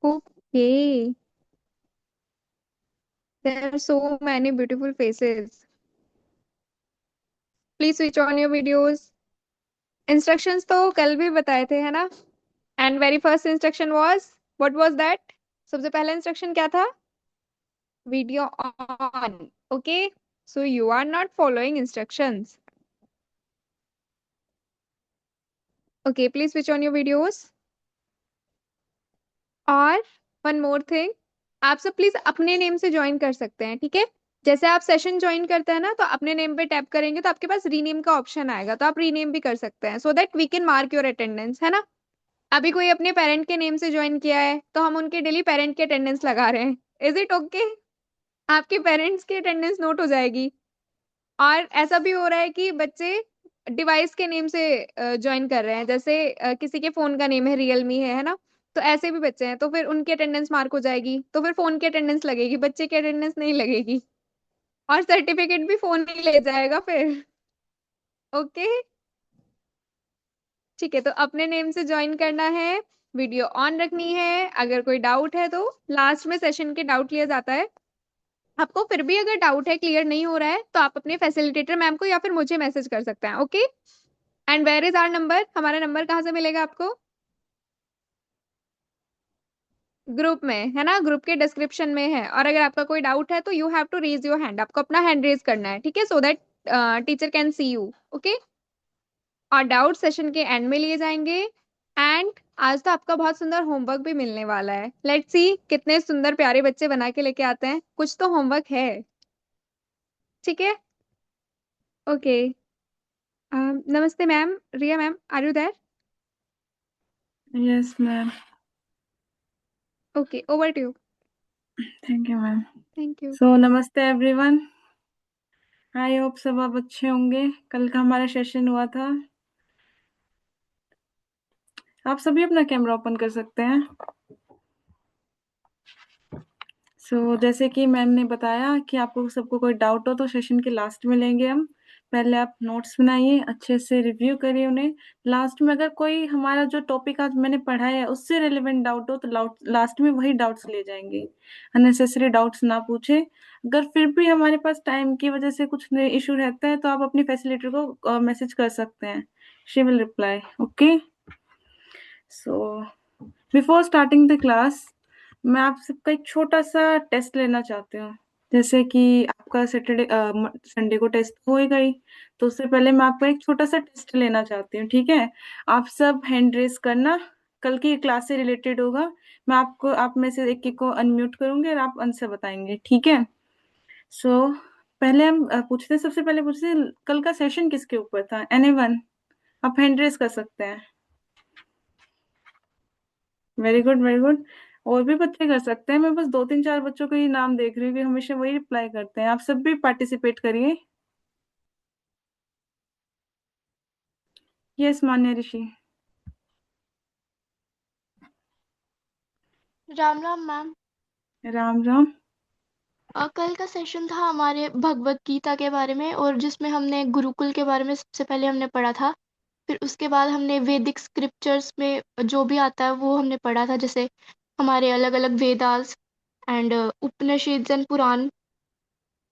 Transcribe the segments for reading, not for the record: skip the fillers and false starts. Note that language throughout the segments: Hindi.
Okay. There are so many beautiful faces. Please switch on your videos. Instructions तो कल भी बताए थे है ना? And very first instruction was, what was that? सबसे पहला इंस्ट्रक्शन क्या था? Video on. Okay. So you are not following instructions. Okay, please switch on your videos. और वन मोर थिंग, आप सब प्लीज अपने नेम से ज्वाइन कर सकते हैं, ठीक है? जैसे आप सेशन ज्वाइन करते हैं ना, तो अपने नेम पे टैप करेंगे तो आपके पास रीनेम का ऑप्शन आएगा, तो आप रीनेम भी कर सकते हैं, so that we can mark your attendance, है ना? अभी कोई अपने पेरेंट के नेम से ज्वाइन किया है तो हम उनके डेली पेरेंट की अटेंडेंस लगा रहे हैं। Is it okay? आपके पेरेंट्स की अटेंडेंस नोट हो जाएगी। और ऐसा भी हो रहा है कि बच्चे डिवाइस के नेम से ज्वाइन कर रहे हैं, जैसे किसी के फोन का नेम है रियलमी है ना? तो ऐसे भी बच्चे हैं, तो फिर उनकी अटेंडेंस मार्क हो जाएगी, तो फिर फोन की अटेंडेंस लगेगी, बच्चे की अटेंडेंस नहीं लगेगी। और सर्टिफिकेट भी फोन ही ले जाएगा फिर। ओके। ठीक है, तो अपने नेम से ज्वाइन करना है, वीडियो ऑन रखनी है। अगर कोई डाउट है तो लास्ट में सेशन के डाउट लिया जाता है। आपको फिर भी अगर डाउट है, क्लियर नहीं हो रहा है, तो आप अपने फैसिलिटेटर मैम को या फिर मुझे मैसेज कर सकते हैं। Okay. And where is our number? हमारा नंबर कहाँ से मिलेगा आपको? ग्रुप में है ना, ग्रुप के डिस्क्रिप्शन में है। और अगर आपका कोई डाउट है तो you have to raise your hand, आपको अपना हैंड रेज करना है, ठीक है? So that teacher can see you. Okay. और डाउट सेशन के एंड में लिए जाएंगे। एंड आज तो आपका बहुत सुंदर होमवर्क भी मिलने वाला है। लेट्स सी कितने सुंदर प्यारे बच्चे बना के लेके आते हैं, कुछ तो होमवर्क है। ठीक है। ओके। नमस्ते ma'am, Riya ma'am, are you there? Yes, ma'am. Okay, over to you. Thank you, ma'am. Thank you. So, नमस्ते everyone. आई होप सब आप अच्छे होंगे। कल का हमारा सेशन हुआ था। आप सभी अपना कैमरा ओपन कर सकते हैं। जैसे कि मैम ने बताया कि आपको सबको कोई डाउट हो तो सेशन के लास्ट में लेंगे हम। पहले आप नोट्स बनाइए, अच्छे से रिव्यू करिए उन्हें। लास्ट में अगर कोई हमारा जो टॉपिक आज मैंने पढ़ाया है उससे रिलेवेंट डाउट हो तो लास्ट में वही डाउट्स ले जाएंगे। अननेसेसरी डाउट्स ना पूछे। अगर फिर भी हमारे पास टाइम की वजह से कुछ इशू रहता है तो आप अपनी फैसिलिटर को मैसेज कर सकते हैं। She will reply. Okay. So before starting the class, मैं आप सबका एक छोटा सा टेस्ट लेना चाहती हूँ। जैसे कि आपका संडे को टेस्ट होएगा ही, तो उससे पहले मैं आपका एक छोटा सा टेस्ट लेना चाहती हूँ, ठीक है? आप सब हैंड रेस करना। कल की क्लास से रिलेटेड होगा। मैं आपको आप में से एक एक को अनम्यूट करूंगी और आप आंसर बताएंगे, ठीक है? सो पहले हम पूछते हैं, सबसे पहले पूछते हैं कल का सेशन किसके ऊपर था? एनीवन? आप हैंड रेस कर सकते हैं। Very good, very good. और भी बच्चे कर सकते हैं, मैं बस दो तीन चार बच्चों का ही नाम देख रही हूँ कि हमेशा वही रिप्लाई करते हैं। आप सब भी पार्टिसिपेट करिए। यस, मान्या ऋषि। राम राम मैम। राम राम। कल का सेशन था हमारे भगवत गीता के बारे में, और जिसमें हमने गुरुकुल के बारे में सबसे पहले हमने पढ़ा था। फिर उसके बाद हमने वैदिक स्क्रिप्चर्स में जो भी आता है वो हमने पढ़ा था, जैसे हमारे अलग अलग Vedas and Upanishad and Purana.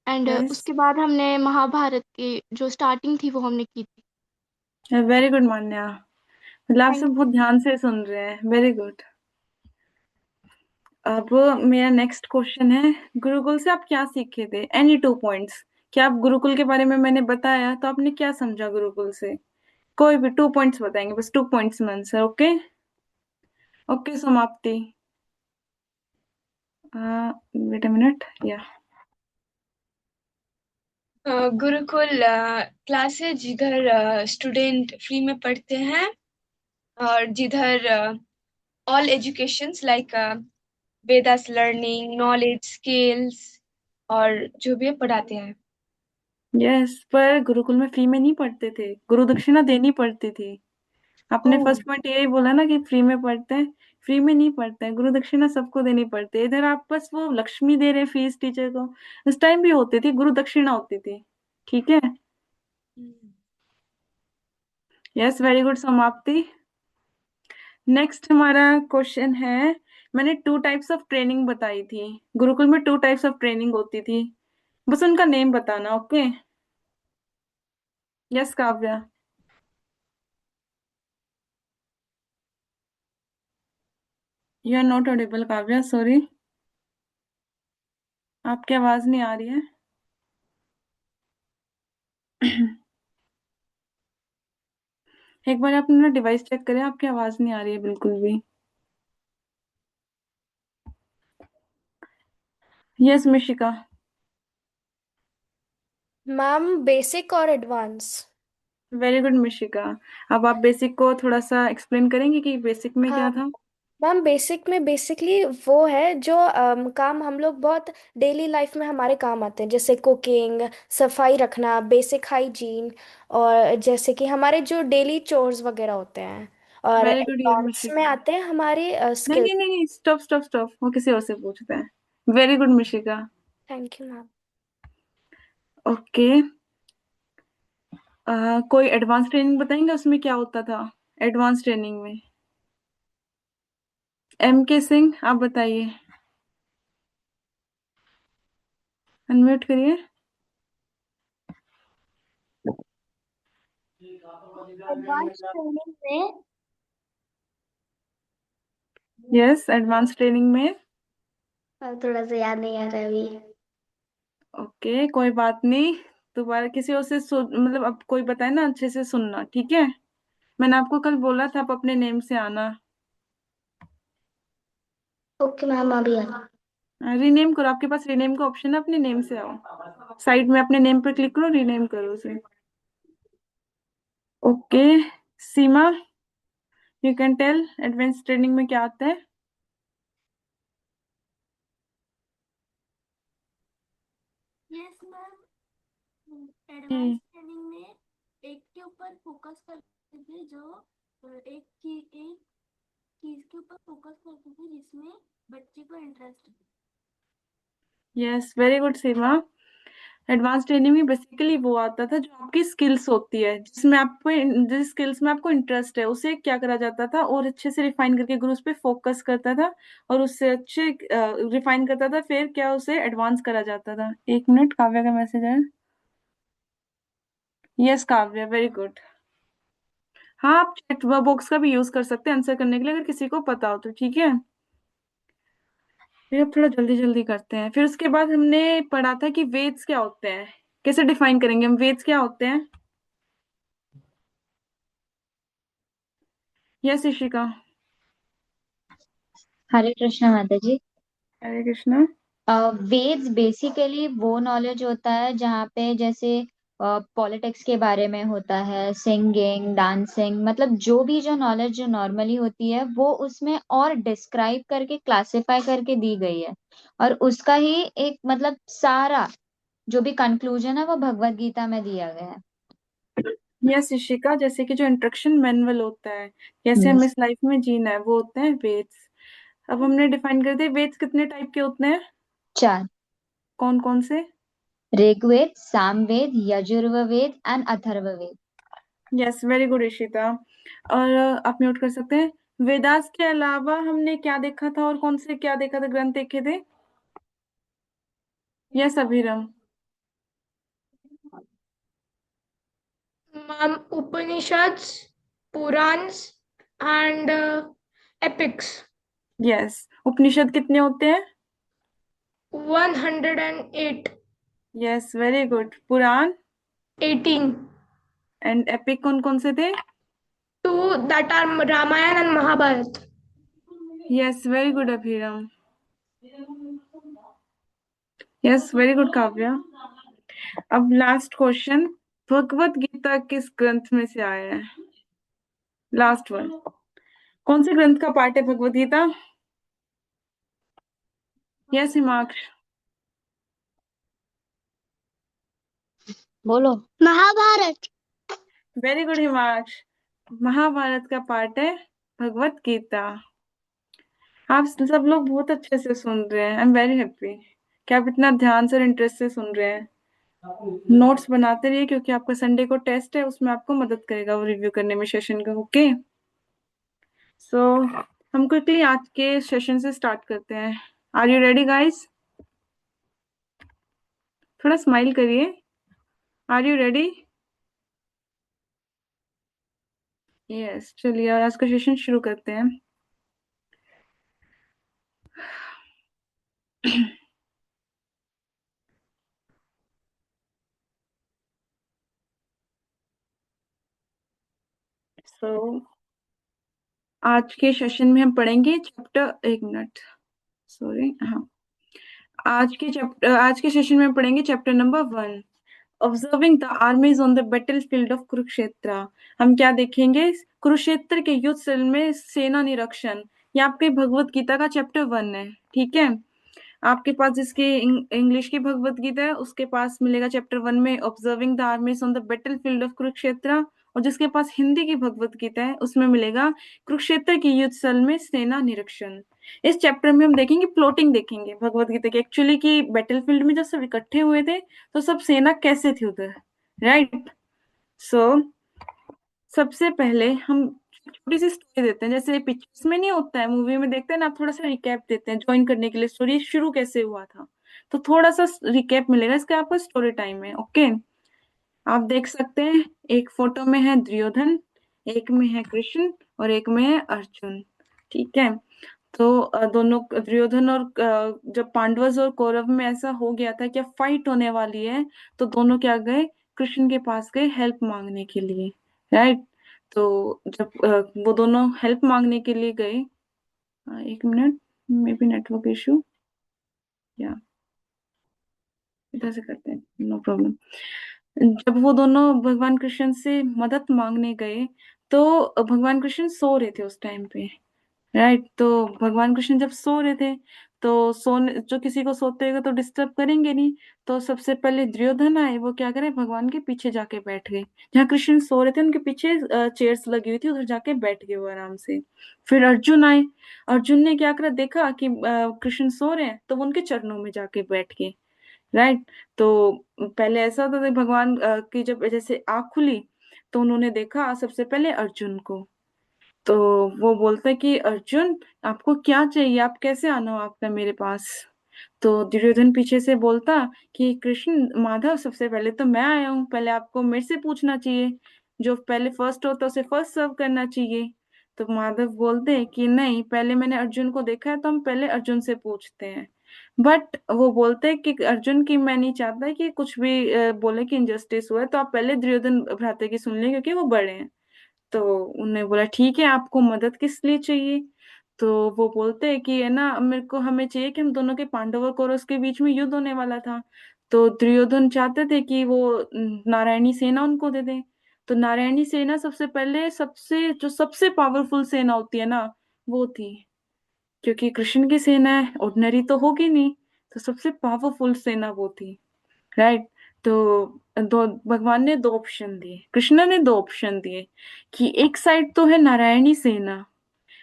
And yes, उसके बाद हमने महाभारत की जो स्टार्टिंग थी वो हमने की थी। वेरी गुड मान्या। मतलब आप थैंक सब बहुत यू। ध्यान से सुन रहे हैं, वेरी गुड। अब मेरा नेक्स्ट क्वेश्चन है, गुरुकुल से आप क्या सीखे थे? Any two points. क्या आप गुरुकुल के बारे में मैंने बताया तो आपने क्या समझा गुरुकुल से? कोई भी टू पॉइंट्स बताएंगे, बस टू पॉइंट्स में आंसर। ओके। ओके, समाप्ति। वेट अ मिनट, या गुरुकुल क्लास है जिधर स्टूडेंट फ्री में पढ़ते हैं, और जिधर all educations like Vedas learning knowledge skills और जो भी है पढ़ाते हैं। यस, पर गुरुकुल में फ्री में नहीं पढ़ते थे, गुरु दक्षिणा देनी पड़ती थी। आपने ओह। फर्स्ट पॉइंट यही बोला ना कि फ्री में पढ़ते हैं। फ्री में नहीं पढ़ते हैं, गुरु दक्षिणा सबको देनी पड़ती है। इधर आप बस वो लक्ष्मी दे रहे फीस टीचर को। उस टाइम भी होती थी, गुरु दक्षिणा होती थी। ठीक है। हम्म। यस, वेरी गुड समाप्ति। नेक्स्ट हमारा क्वेश्चन है, मैंने 2 टाइप्स ऑफ ट्रेनिंग बताई थी। गुरुकुल में 2 टाइप्स ऑफ ट्रेनिंग होती थी, बस उनका नेम बताना। Okay. Yes Kavya. You are not audible Kavya, sorry. आपकी आवाज नहीं आ रही है। एक बार आप अपना डिवाइस चेक करें, आपकी आवाज नहीं आ रही है बिल्कुल भी। यस मिशिका। मैम बेसिक और एडवांस। Very good Mishika. अब आप बेसिक को थोड़ा सा एक्सप्लेन करेंगे कि बेसिक में हाँ क्या था। मैम, बेसिक में बेसिकली वो है जो काम हम लोग बहुत डेली लाइफ में हमारे काम आते हैं, जैसे कुकिंग, सफाई रखना, बेसिक हाइजीन, और जैसे कि हमारे जो डेली चोर्स वगैरह होते हैं। और वेरी गुड यार एडवांस में मिशिका। आते हैं हमारे नहीं स्किल। नहीं नहीं नहीं, स्टॉप स्टॉप स्टॉप, वो किसी और से पूछता है। Very good Mishika. Thank you ma'am. Okay. कोई एडवांस ट्रेनिंग बताएंगे उसमें क्या होता था। एडवांस ट्रेनिंग में M K सिंह, आप बताइए। अनम्यूट करिए। एडवांस ट्रेनिंग में यस, एडवांस ट्रेनिंग में। थोड़ा सा याद नहीं आ रहा अभी। ओके, कोई बात नहीं। दोबारा किसी और से मतलब अब कोई बताए ना, अच्छे से सुनना, ठीक है। मैंने आपको कल बोला था आप अपने नेम से आना। ओके मैम, अभी आ रहा। रीनेम करो, आपके पास रीनेम का ऑप्शन है, अपने नेम से आओ। साइड में अपने नेम पर क्लिक करो, रीनेम करो उसे। Okay. Seema, you can tell advance training में क्या आता है। यस मैम, जी। एडवांस ट्रेनिंग में एक के ऊपर फोकस करते थे, जो एक चीज के ऊपर फोकस करते थे जिसमें बच्चे को इंटरेस्ट। यस, वेरी गुड सीमा। एडवांस ट्रेनिंग में बेसिकली वो आता था जो आपकी स्किल्स होती है, जिसमें आपको, जिस स्किल्स में आपको इंटरेस्ट है, उसे क्या करा जाता था और अच्छे से रिफाइन करके गुरु उस पे फोकस करता था और उससे अच्छे रिफाइन करता था, फिर क्या उसे एडवांस करा जाता था। 1 मिनट, काव्या का मैसेज है। Yes Kavya, very good. हाँ, आप चैट बॉक्स का भी यूज कर सकते हैं आंसर करने के लिए, अगर किसी को पता हो तो, ठीक है। फिर अब थोड़ा जल्दी जल्दी करते हैं। फिर उसके बाद हमने पढ़ा था कि वेद्स क्या होते हैं, कैसे डिफाइन करेंगे हम वेद्स क्या होते हैं। यस ईशिका। हरे कृष्णा माता जी। हरे कृष्णा। वेद्स बेसिकली वो नॉलेज होता है जहाँ पे जैसे पॉलिटिक्स के बारे में होता है, सिंगिंग, डांसिंग, मतलब जो भी जो नॉलेज जो नॉर्मली होती है वो उसमें और डिस्क्राइब करके क्लासिफाई करके दी गई है। और उसका ही एक मतलब सारा जो भी कंक्लूजन है वो भगवत गीता में दिया गया है। यस ईशिका, जैसे कि जो इंस्ट्रक्शन मैनुअल होता है, कैसे हमें इस लाइफ में जीना है, वो होते हैं वेद्स। अब हमने डिफाइन कर दिया वेद्स कितने टाइप के होते हैं। 4। कौन कौन से। Rigveda, Samaveda, Yajurveda and Atharvaveda. Yes, very good Ishita. और आप म्यूट कर सकते हैं। वेदास के अलावा हमने क्या देखा था और कौन से क्या देखा था, ग्रंथ देखे थे। Yes Abhiram. Ma'am Upanishads, Puranas and epics. Yes, Upanishad कितने होते हैं। 108। Yes, very good. Purana 18। And epic कौन कौन से थे। 2 that are Ramayana and Mahabharat. Yes, very good Abhiram. Yes, very good Kavya. अब लास्ट क्वेश्चन, भगवत गीता किस ग्रंथ में से आया है। लास्ट वन, कौन से ग्रंथ का पार्ट है भगवत गीता। यस हिमांश। बोलो। महाभारत। वेरी गुड हिमांश, महाभारत का पार्ट है भगवत गीता। आप सब लोग बहुत अच्छे से सुन रहे हैं, आई एम वेरी हैप्पी कि आप इतना ध्यान से और इंटरेस्ट से सुन रहे हैं। नोट्स बनाते रहिए, क्योंकि आपका संडे को टेस्ट है, उसमें आपको मदद करेगा वो रिव्यू करने में सेशन का। ओके, सो हम क्विकली आज के सेशन से स्टार्ट करते हैं। Are you ready guys? थोड़ा स्माइल करिए। Are you ready? यस, चलिए आज का सेशन शुरू करते हैं। सो आज के सेशन में हम पढ़ेंगे चैप्टर, एक मिनट, सॉरी, हाँ, आज के सेशन में हम पढ़ेंगे chapter number 1, observing the armies on the battle field of Kurukshetra. हम क्या देखेंगे? कुरुक्षेत्र के युद्ध स्थल में सेना निरीक्षण। ये आपके भगवत गीता का चैप्टर 1 है, ठीक है। आपके पास जिसके इंग्लिश की भगवत गीता है उसके पास मिलेगा चैप्टर 1 में observing the armies on the battle field of Kurukshetra, और जिसके पास हिंदी की भगवत गीता है उसमें मिलेगा कुरुक्षेत्र के युद्ध स्थल में सेना निरीक्षण। इस चैप्टर में हम देखेंगे प्लॉटिंग, देखेंगे भगवत गीता की एक्चुअली की बैटलफील्ड में जब सब इकट्ठे हुए थे तो सब सेना कैसे थी उधर, राइट। सो सबसे पहले हम छोटी सी स्टोरी देते हैं, जैसे पिक्चर्स में नहीं होता है, मूवी में देखते हैं ना, आप थोड़ा सा रिकैप देते हैं ज्वाइन करने के लिए, स्टोरी शुरू कैसे हुआ था, तो थोड़ा सा रिकैप मिलेगा इसका आपको, स्टोरी टाइम में। ओके, आप देख सकते हैं एक फोटो में है दुर्योधन, एक में है कृष्ण और एक में है अर्जुन, ठीक है। तो दोनों दुर्योधन और जब पांडवों और कौरव में ऐसा हो गया था कि फाइट होने वाली है, तो दोनों क्या गए, कृष्ण के पास गए हेल्प मांगने के लिए, राइट। तो जब वो दोनों हेल्प मांगने के लिए गए, एक minute, may be network issue, या इधर से करते हैं, नो प्रॉब्लम। जब वो दोनों भगवान कृष्ण से मदद मांगने गए तो भगवान कृष्ण सो रहे थे उस टाइम पे, राइट। तो भगवान कृष्ण जब सो रहे थे तो सोने, जो किसी को सोते हुए तो डिस्टर्ब करेंगे नहीं, तो सबसे पहले दुर्योधन आए, वो क्या करे, भगवान के पीछे जाके बैठ गए, जहाँ कृष्ण सो रहे थे उनके पीछे चेयर्स लगी हुई थी, उधर जाके बैठ गए वो आराम से। फिर अर्जुन आए, अर्जुन ने क्या करा, देखा कि कृष्ण सो रहे हैं तो वो उनके चरणों में जाके बैठ गए, राइट। तो पहले ऐसा होता था भगवान की जब जैसे आँख खुली तो उन्होंने देखा सबसे पहले अर्जुन को, तो वो बोलता है कि अर्जुन आपको क्या चाहिए, आप कैसे आना हो आपका मेरे पास। तो दुर्योधन पीछे से बोलता कि कृष्ण माधव, सबसे पहले तो मैं आया हूँ, पहले आपको मेरे से पूछना चाहिए, जो पहले फर्स्ट होता है उसे फर्स्ट सर्व करना चाहिए। तो माधव बोलते हैं कि नहीं, पहले मैंने अर्जुन को देखा है तो हम पहले अर्जुन से पूछते हैं। बट वो बोलते हैं कि अर्जुन की, मैं नहीं चाहता कि कुछ भी बोले कि इनजस्टिस हुआ है, तो आप पहले दुर्योधन भ्राता की सुन लें क्योंकि वो बड़े हैं। तो उन्होंने बोला ठीक है, आपको मदद किस लिए चाहिए। तो वो बोलते हैं कि है ना, मेरे को, हमें चाहिए कि हम दोनों के, पांडव और कौरव के बीच में युद्ध होने वाला था, तो दुर्योधन चाहते थे कि वो नारायणी सेना उनको दे दें। तो नारायणी सेना सबसे पहले, सबसे पावरफुल सेना होती है ना, वो थी, क्योंकि कृष्ण की सेना है, ऑर्डिनरी तो होगी नहीं, तो सबसे पावरफुल सेना वो थी, राइट। तो दो, भगवान ने दो ऑप्शन दिए, कृष्ण ने दो ऑप्शन दिए कि एक साइड तो है नारायणी सेना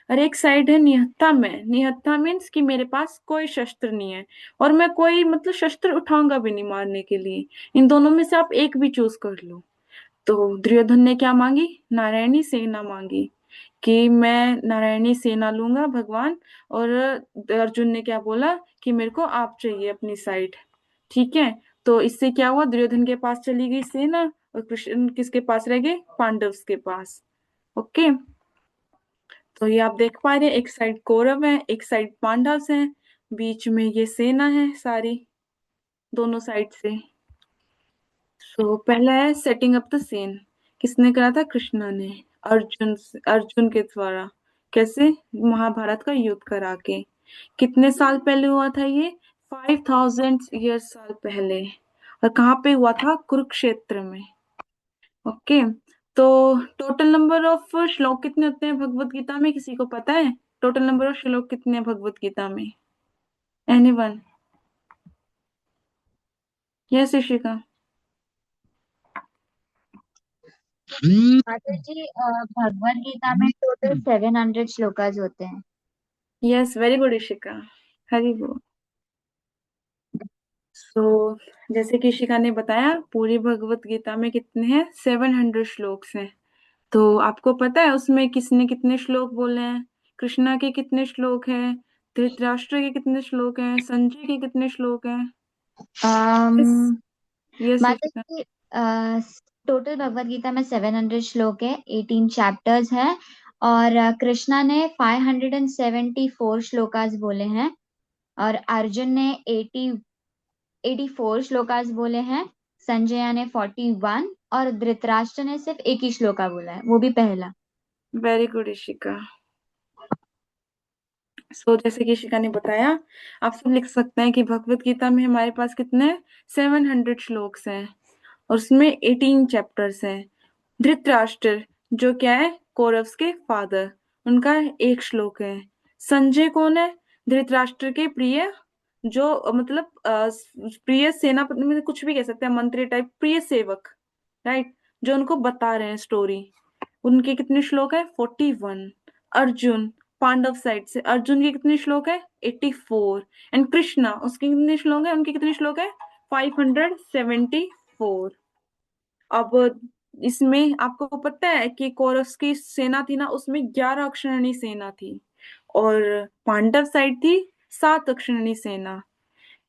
और एक साइड है निहत्था में। निहत्था मीन्स कि मेरे पास कोई शस्त्र नहीं है और मैं कोई, मतलब शस्त्र उठाऊंगा भी नहीं मारने के लिए, इन दोनों में से आप एक भी चूज कर लो। तो दुर्योधन ने क्या मांगी, नारायणी सेना मांगी, कि मैं नारायणी सेना लूंगा भगवान। और अर्जुन ने क्या बोला कि मेरे को आप चाहिए अपनी साइड, ठीक है। तो इससे क्या हुआ, दुर्योधन के पास चली गई सेना और कृष्ण किसके पास रह गए, पांडव के पास। ओके, तो ये आप देख पा रहे हैं, एक साइड कौरव है, एक साइड पांडव हैं, बीच में ये सेना है सारी, दोनों साइड से। तो पहला है सेटिंग अप द सीन, किसने करा था, कृष्णा ने, अर्जुन के द्वारा। कैसे, महाभारत का युद्ध करा के। कितने साल पहले हुआ था ये, 5000 साल पहले, और कहाँ पे हुआ था, कुरुक्षेत्र में। ओके, तो टोटल नंबर ऑफ श्लोक कितने होते हैं भगवत गीता में, किसी को पता है टोटल नंबर ऑफ श्लोक कितने हैं भगवत गीता में? एनीवन? यस ऋषिका। माता जी, भगवत गीता में टोटल 700 श्लोकाज होते हैं। Yes, very good Rishika, Hari बोल। सो जैसे कि ऋषिका ने बताया, पूरी भगवत गीता में कितने हैं, 700 श्लोक्स हैं। तो आपको पता है उसमें किसने कितने श्लोक बोले हैं, कृष्णा के कितने श्लोक हैं, धृतराष्ट्र के कितने श्लोक हैं, संजय के कितने श्लोक हैं? यस माता ऋषिका। जी, टोटल भगवत गीता में 700 श्लोक है, 18 चैप्टर्स हैं, और कृष्णा ने 574 श्लोकास बोले हैं, और अर्जुन ने 84 श्लोकास बोले हैं, संजय ने 41, और धृतराष्ट्र ने सिर्फ एक ही श्लोका बोला है, वो भी पहला। Very good Rishika. जैसे कि ऋषिका ने बताया, आप सब लिख सकते हैं कि भगवत गीता में हमारे पास कितने 700 श्लोक्स हैं और उसमें 18 चैप्टर्स हैं। धृतराष्ट्र जो क्या है, कौरव्स के फादर, उनका एक श्लोक है। संजय कौन है? धृतराष्ट्र के प्रिय, जो मतलब प्रिय सेनापति में कुछ भी कह सकते हैं, मंत्री टाइप, प्रिय सेवक, राइट, जो उनको बता रहे हैं स्टोरी। उनके कितने श्लोक है? 41। अर्जुन पांडव साइड से, अर्जुन के कितने श्लोक है? 84। एंड कृष्णा, उसके कितने श्लोक है? उनके कितने श्लोक है? 574। अब इसमें आपको पता है कि कौरव की सेना थी ना, उसमें 11 अक्षौहिणी सेना थी और पांडव साइड थी 7 अक्षौहिणी सेना।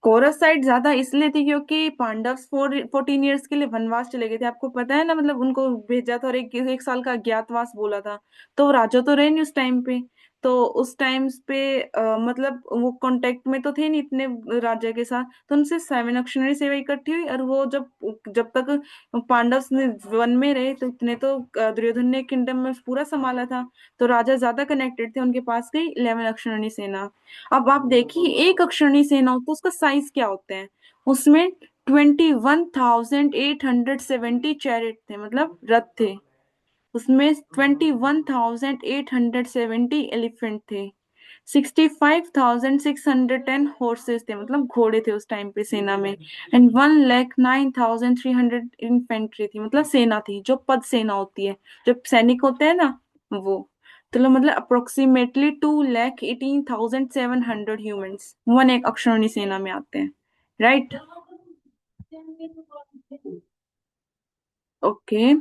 कौरव साइड ज्यादा इसलिए थी क्योंकि पांडव 14 ईयर्स के लिए वनवास चले गए थे, आपको पता है ना, मतलब उनको भेजा था और एक साल का अज्ञातवास बोला था। तो राजा तो रहे नहीं उस टाइम पे, तो उस टाइम पे मतलब वो कांटेक्ट में तो थे नहीं इतने राजा के साथ, तो उनसे 7 अक्षौहिणी सेवा इकट्ठी हुई। और वो जब जब तक पांडव वन में रहे तो इतने तो दुर्योधन ने किंगडम में पूरा संभाला था, तो राजा ज्यादा कनेक्टेड थे, उनके पास गई 11 अक्षौहिणी सेना। अब आप देखिए, एक अक्षौहिणी सेना हो तो उसका साइज क्या होता है? उसमें 21,870 चैरिट थे, मतलब रथ थे। उसमें 21,870 एलिफेंट थे। 65,610 हॉर्सेस थे, मतलब घोड़े थे उस टाइम पे सेना में। एंड 1,09,300 इन्फेंट्री थी, मतलब सेना थी, जो पद सेना होती है, जो सैनिक होते हैं ना वो। तो मतलब अप्रोक्सीमेटली 2,18,700 ह्यूमंस वन एक अक्षौहिणी सेना में आते हैं, राइट? ओके,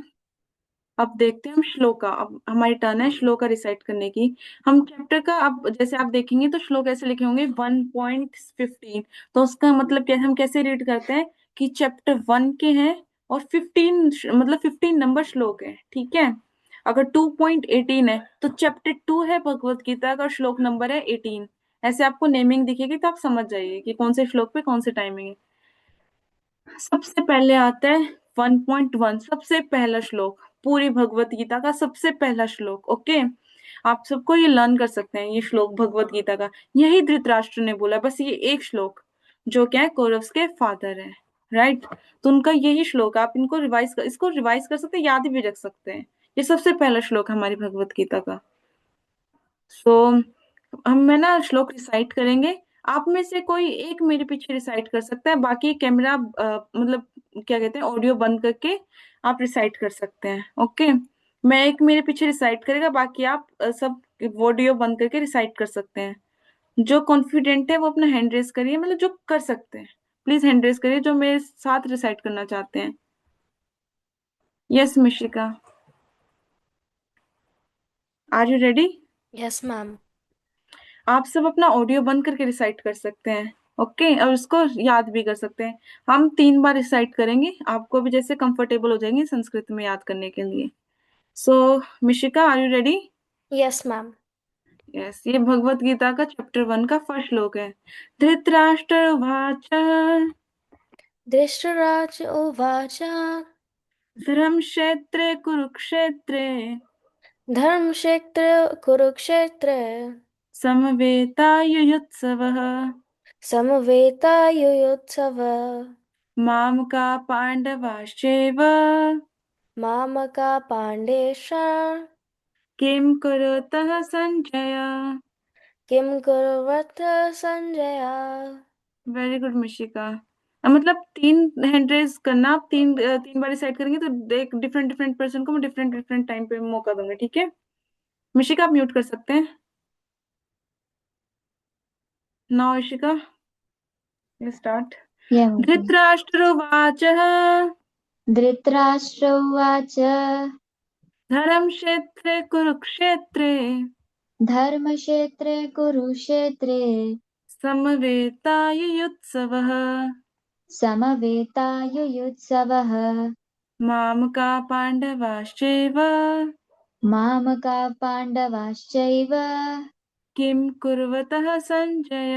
अब देखते हैं हम श्लोका। अब हमारी टर्न है श्लोका रिसाइट करने की। हम चैप्टर का, अब जैसे आप देखेंगे तो श्लोक ऐसे लिखे होंगे 1.15, तो उसका मतलब क्या, हम कैसे रीड करते हैं कि चैप्टर 1 के हैं और 15 मतलब 15 नंबर श्लोक है, ठीक है। अगर 2.18 है तो चैप्टर 2 है भगवत गीता का, श्लोक नंबर है 18। ऐसे आपको नेमिंग दिखेगी तो आप समझ जाइए कि कौन से श्लोक पे कौन से टाइमिंग है। सबसे पहले आता है 1.1, सबसे पहला श्लोक, पूरी भगवत गीता का सबसे पहला श्लोक। ओके, आप सबको ये लर्न कर सकते हैं, ये श्लोक भगवत गीता का, यही धृतराष्ट्र ने बोला, बस ये एक श्लोक, जो क्या है, कौरव्स के फादर है, राइट। तो उनका यही श्लोक, आप इनको इसको रिवाइज कर सकते हैं, याद भी रख सकते हैं। ये सबसे पहला श्लोक है हमारी भगवत गीता का। सो हम है ना श्लोक रिसाइट करेंगे। आप में से कोई एक मेरे पीछे रिसाइट कर सकता है, बाकी कैमरा मतलब क्या कहते हैं, ऑडियो बंद करके आप रिसाइट कर सकते हैं। ओके, मैं एक मेरे पीछे रिसाइट करेगा, बाकी आप सब ऑडियो बंद करके रिसाइट कर सकते हैं। जो कॉन्फिडेंट है वो अपना हैंड रेस करिए, मतलब जो कर सकते हैं प्लीज हैंड रेस करिए, जो मेरे साथ रिसाइट करना चाहते हैं। Yes Mishika, are you ready? Yes ma'am. आप सब अपना ऑडियो बंद करके रिसाइट कर सकते हैं, ओके, और उसको याद भी कर सकते हैं। हम 3 बार रिसाइट करेंगे, आपको भी जैसे कंफर्टेबल हो जाएंगे संस्कृत में याद करने के लिए। So Mishika, are you ready? Yes ma'am. Yes, ये भगवत गीता का चैप्टर 1 का फर्स्ट श्लोक है। धृतराष्ट्र उवाच धृतराज उवाच धर्मक्षेत्रे कुरुक्षेत्रे धर्मक्षेत्र कुरुक्षेत्र समवेतायुयुत्सवः समवेतायुयुत्सव मामका पांडवाश्चैव मामका पाण्डेश किं कुरुतः संजय। किं कुर्वत संजय। Very good Mishika. मतलब 3 हैंड रेज करना, आप 3 बार रिसाइड करेंगे तो एक डिफरेंट डिफरेंट पर्सन को मैं डिफरेंट डिफरेंट टाइम पे मौका दूंगा, ठीक है। मिशिका, आप म्यूट कर सकते हैं नाउ। इशिका, स्टार्ट। धृतराष्ट्रोवाच धृतराष्ट्र उवाच धर्मक्षेत्रे कुरुक्षेत्रे धर्मक्षेत्रे कुरुक्षेत्रे समवेतायुयुत्सवः समवेतायुयुत्सवः मामका पाण्डवाश्चैव मामका पाण्डवाश्चैव किं कुर्वतः सञ्जय।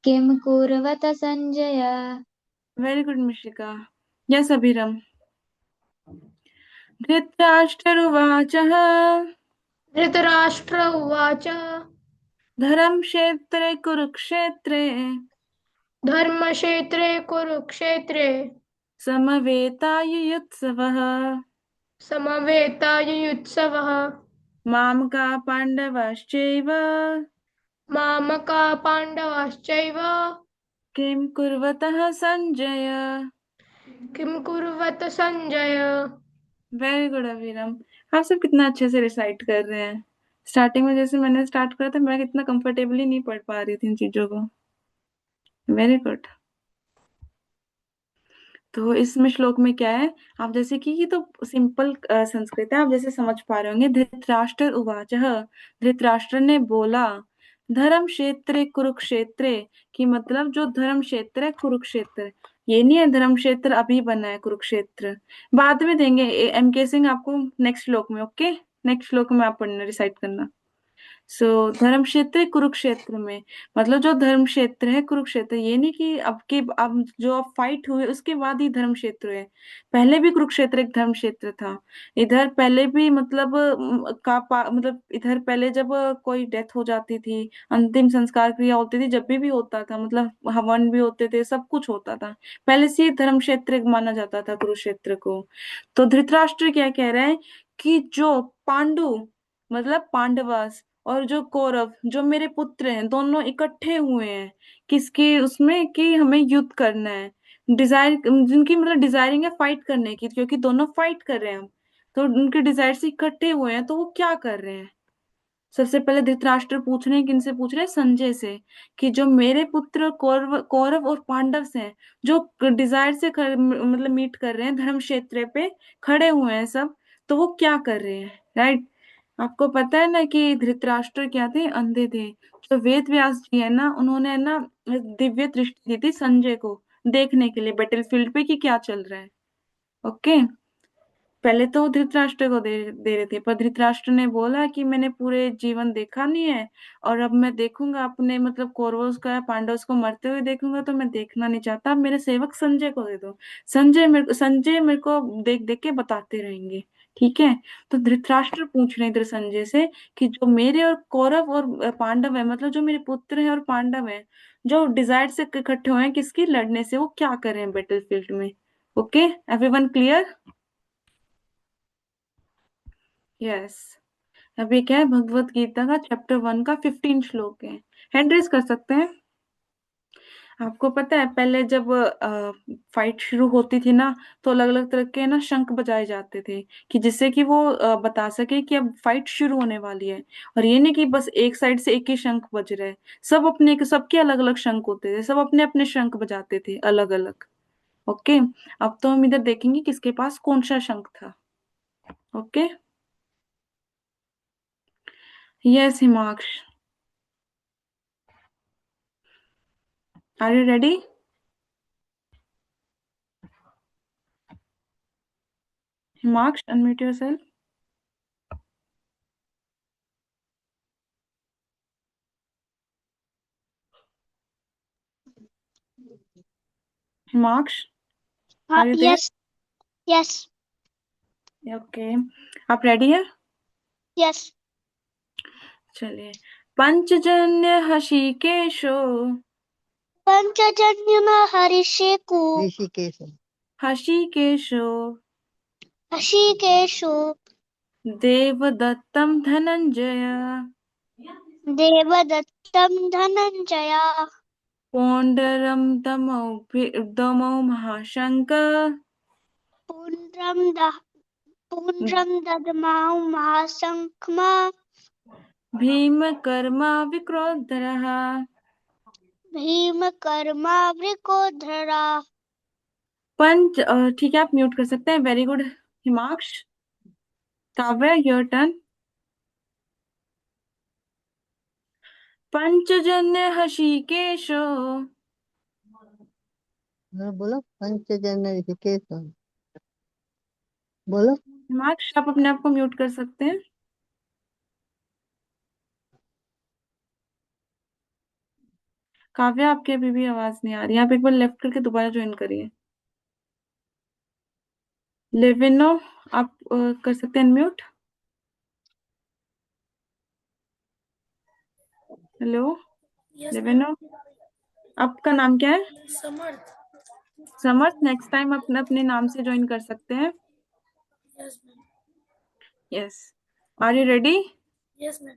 किं कुर्वत Sanjaya. Very good Mishrika. Yes Abhiram. धृतराष्ट्ररुवाचः धृतराष्ट्र उवाच धर्मक्षेत्रे कुरुक्षेत्रे धर्मक्षेत्रे कुरुक्षेत्रे समवेतायुयुत्सवः समवेतायुयुत्सवः मामका पाण्डवाश्चैव मामका पाण्डवाश्चैव किं कुर्वतः सञ्जय। किं कुर्वत सञ्जय। Very good Abhiram. आप सब कितना अच्छे से रिसाइट कर रहे हैं। स्टार्टिंग में जैसे मैंने स्टार्ट करा था मैं कितना कंफर्टेबली नहीं पढ़ पा रही थी इन चीजों को। Very good. तो इसमें श्लोक में क्या है, आप जैसे कि ये तो सिंपल संस्कृत है, आप जैसे समझ पा रहे होंगे। धृतराष्ट्र उवाचः, धृतराष्ट्र ने बोला। धर्म क्षेत्र कुरुक्षेत्र की मतलब जो धर्म क्षेत्र है कुरुक्षेत्र, ये नहीं है धर्म क्षेत्र अभी बना है कुरुक्षेत्र, बाद में देंगे। एमके सिंह आपको नेक्स्ट श्लोक में, ओके नेक्स्ट श्लोक में आप पढ़ना रिसाइट करना। सो धर्म क्षेत्र कुरुक्षेत्र में मतलब जो धर्म क्षेत्र है कुरुक्षेत्र, ये नहीं कि अब जो अब फाइट हुए उसके बाद ही धर्म क्षेत्र है। पहले भी कुरुक्षेत्र एक धर्म क्षेत्र था। इधर पहले भी मतलब मतलब इधर पहले जब कोई डेथ हो जाती थी, अंतिम संस्कार क्रिया होती थी, जब भी होता था मतलब हवन भी होते थे, सब कुछ होता था, पहले से ही धर्म क्षेत्र माना जाता था कुरुक्षेत्र को। तो धृतराष्ट्र क्या कह रहे हैं कि जो पांडु मतलब पांडवास और जो कौरव जो मेरे पुत्र हैं दोनों इकट्ठे हुए हैं किसके उसमें कि हमें युद्ध करना है। डिजायर जिनकी मतलब डिजायरिंग है फाइट करने की, क्योंकि दोनों फाइट कर रहे हैं हम, तो उनके डिजायर से इकट्ठे हुए हैं, तो वो क्या कर रहे हैं। सबसे पहले धृतराष्ट्र पूछ रहे हैं, किनसे पूछ रहे हैं, संजय से, कि जो मेरे पुत्र कौरव कौरव और पांडव हैं जो डिजायर से मतलब मीट कर रहे हैं धर्म क्षेत्र पे खड़े हुए हैं सब, तो वो क्या कर रहे हैं, राइट। आपको पता है ना कि धृतराष्ट्र क्या थे, अंधे थे। जो वेद व्यास जी है ना, उन्होंने है ना दिव्य दृष्टि दी थी संजय को देखने के लिए बैटलफील्ड पे कि क्या चल रहा है। ओके, पहले तो धृतराष्ट्र को दे रहे थे, पर धृतराष्ट्र ने बोला कि मैंने पूरे जीवन देखा नहीं है, और अब मैं देखूंगा अपने मतलब कौरवों का या पांडवों को मरते हुए देखूंगा, तो मैं देखना नहीं चाहता, अब मेरे सेवक संजय को दे दो। संजय मेरे को देख देख के बताते रहेंगे, ठीक है। तो धृतराष्ट्र पूछ रहे इधर संजय से कि जो मेरे और कौरव और पांडव है, मतलब जो मेरे पुत्र हैं और पांडव हैं, जो डिजायर से इकट्ठे हुए हैं किसकी लड़ने से, वो क्या कर रहे हैं बैटलफील्ड में। Okay, everyone clear. यस। अभी क्या है, भगवत गीता का चैप्टर 1 का 15 श्लोक है। हैंड रेज कर सकते हैं। आपको पता है पहले जब फाइट शुरू होती थी ना, तो अलग अलग तरह के ना शंख बजाए जाते थे, कि जिससे कि वो बता सके कि अब फाइट शुरू होने वाली है। और ये नहीं कि बस एक साइड से एक ही शंख बज रहे, सब अपने सबके अलग अलग शंख होते थे, सब अपने अपने शंख बजाते थे अलग अलग। ओके, अब तो हम इधर देखेंगे किसके पास कौन सा शंख था। Okay, yes Himansh, are you ready. Himaksh, unmute yourself. Himaksh, are you there? Yes yes Okay. आप रेडी है? यस चलिए। पंचजन्य हृषिकेशो पंचजन्यम हरिषेकु हृषिकेशो हृषिकेशो देवदत्तं धनंजय देवदत्तं धनञ्जय पौंडरं दमौ महाशंक पुण्ड्रं पुण्ड्रं दद्मौ महाशङ्खमा भीमकर्मा विक्रोधरः। भीमकर्मावृकोधरा। पंच ठीक है, आप म्यूट कर सकते हैं। Very good Himansh. काव्य योर टर्न। पंचजन्य हृषिकेशो। बोलो पंचजन्य ऋषिकेश। बोलो। हिमांश, आप अपने आप को म्यूट कर सकते हैं। काव्या, आपकी अभी भी आवाज नहीं आ रही, आप एक बार लेफ्ट करके दोबारा ज्वाइन करिए। लेविनो, आप कर सकते हैं अनम्यूट। हेलो यस लेविनो, आपका नाम क्या है? Ma'am. Samarth. Samarth, next time अपने अपने नाम से ज्वाइन कर सकते हैं। Yes ma'am. Yes, are you ready? Yes ma'am.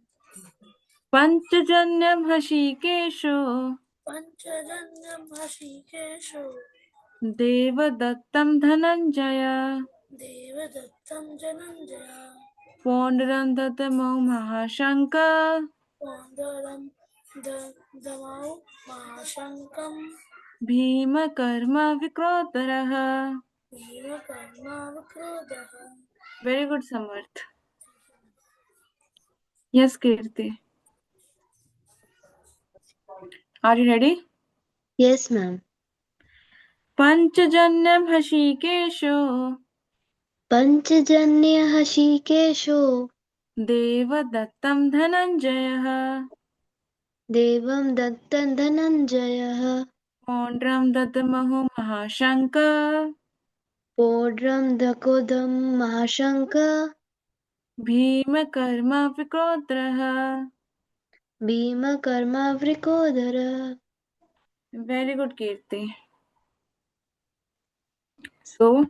पंचजन्यम हृषिकेशो पंचजन्यम हृषिकेशो देवदत्तं धनंजय देवदत्तं धनंजय पौंड्रं ददमौ महाशंक पौंडरं दमौ महाशंकं भीमकर्म विक्रोधरः। भीमकर्मावक्रोधः। Very good Samarth. Yes Kirti, are you ready? Yes ma'am. पंचजन्यम हृषिकेशो पंचजन्य हृषिकेशो देवदत्तं धनंजयः देवं दत्तं धनञ्जयः पौंड्रं ददमौ महाशंक पौड्रं दकोदं महाशंक भीमकर्म विक्रोधरः। भीमकर्मावृकोदर। वेरी गुड कीर्ति। सो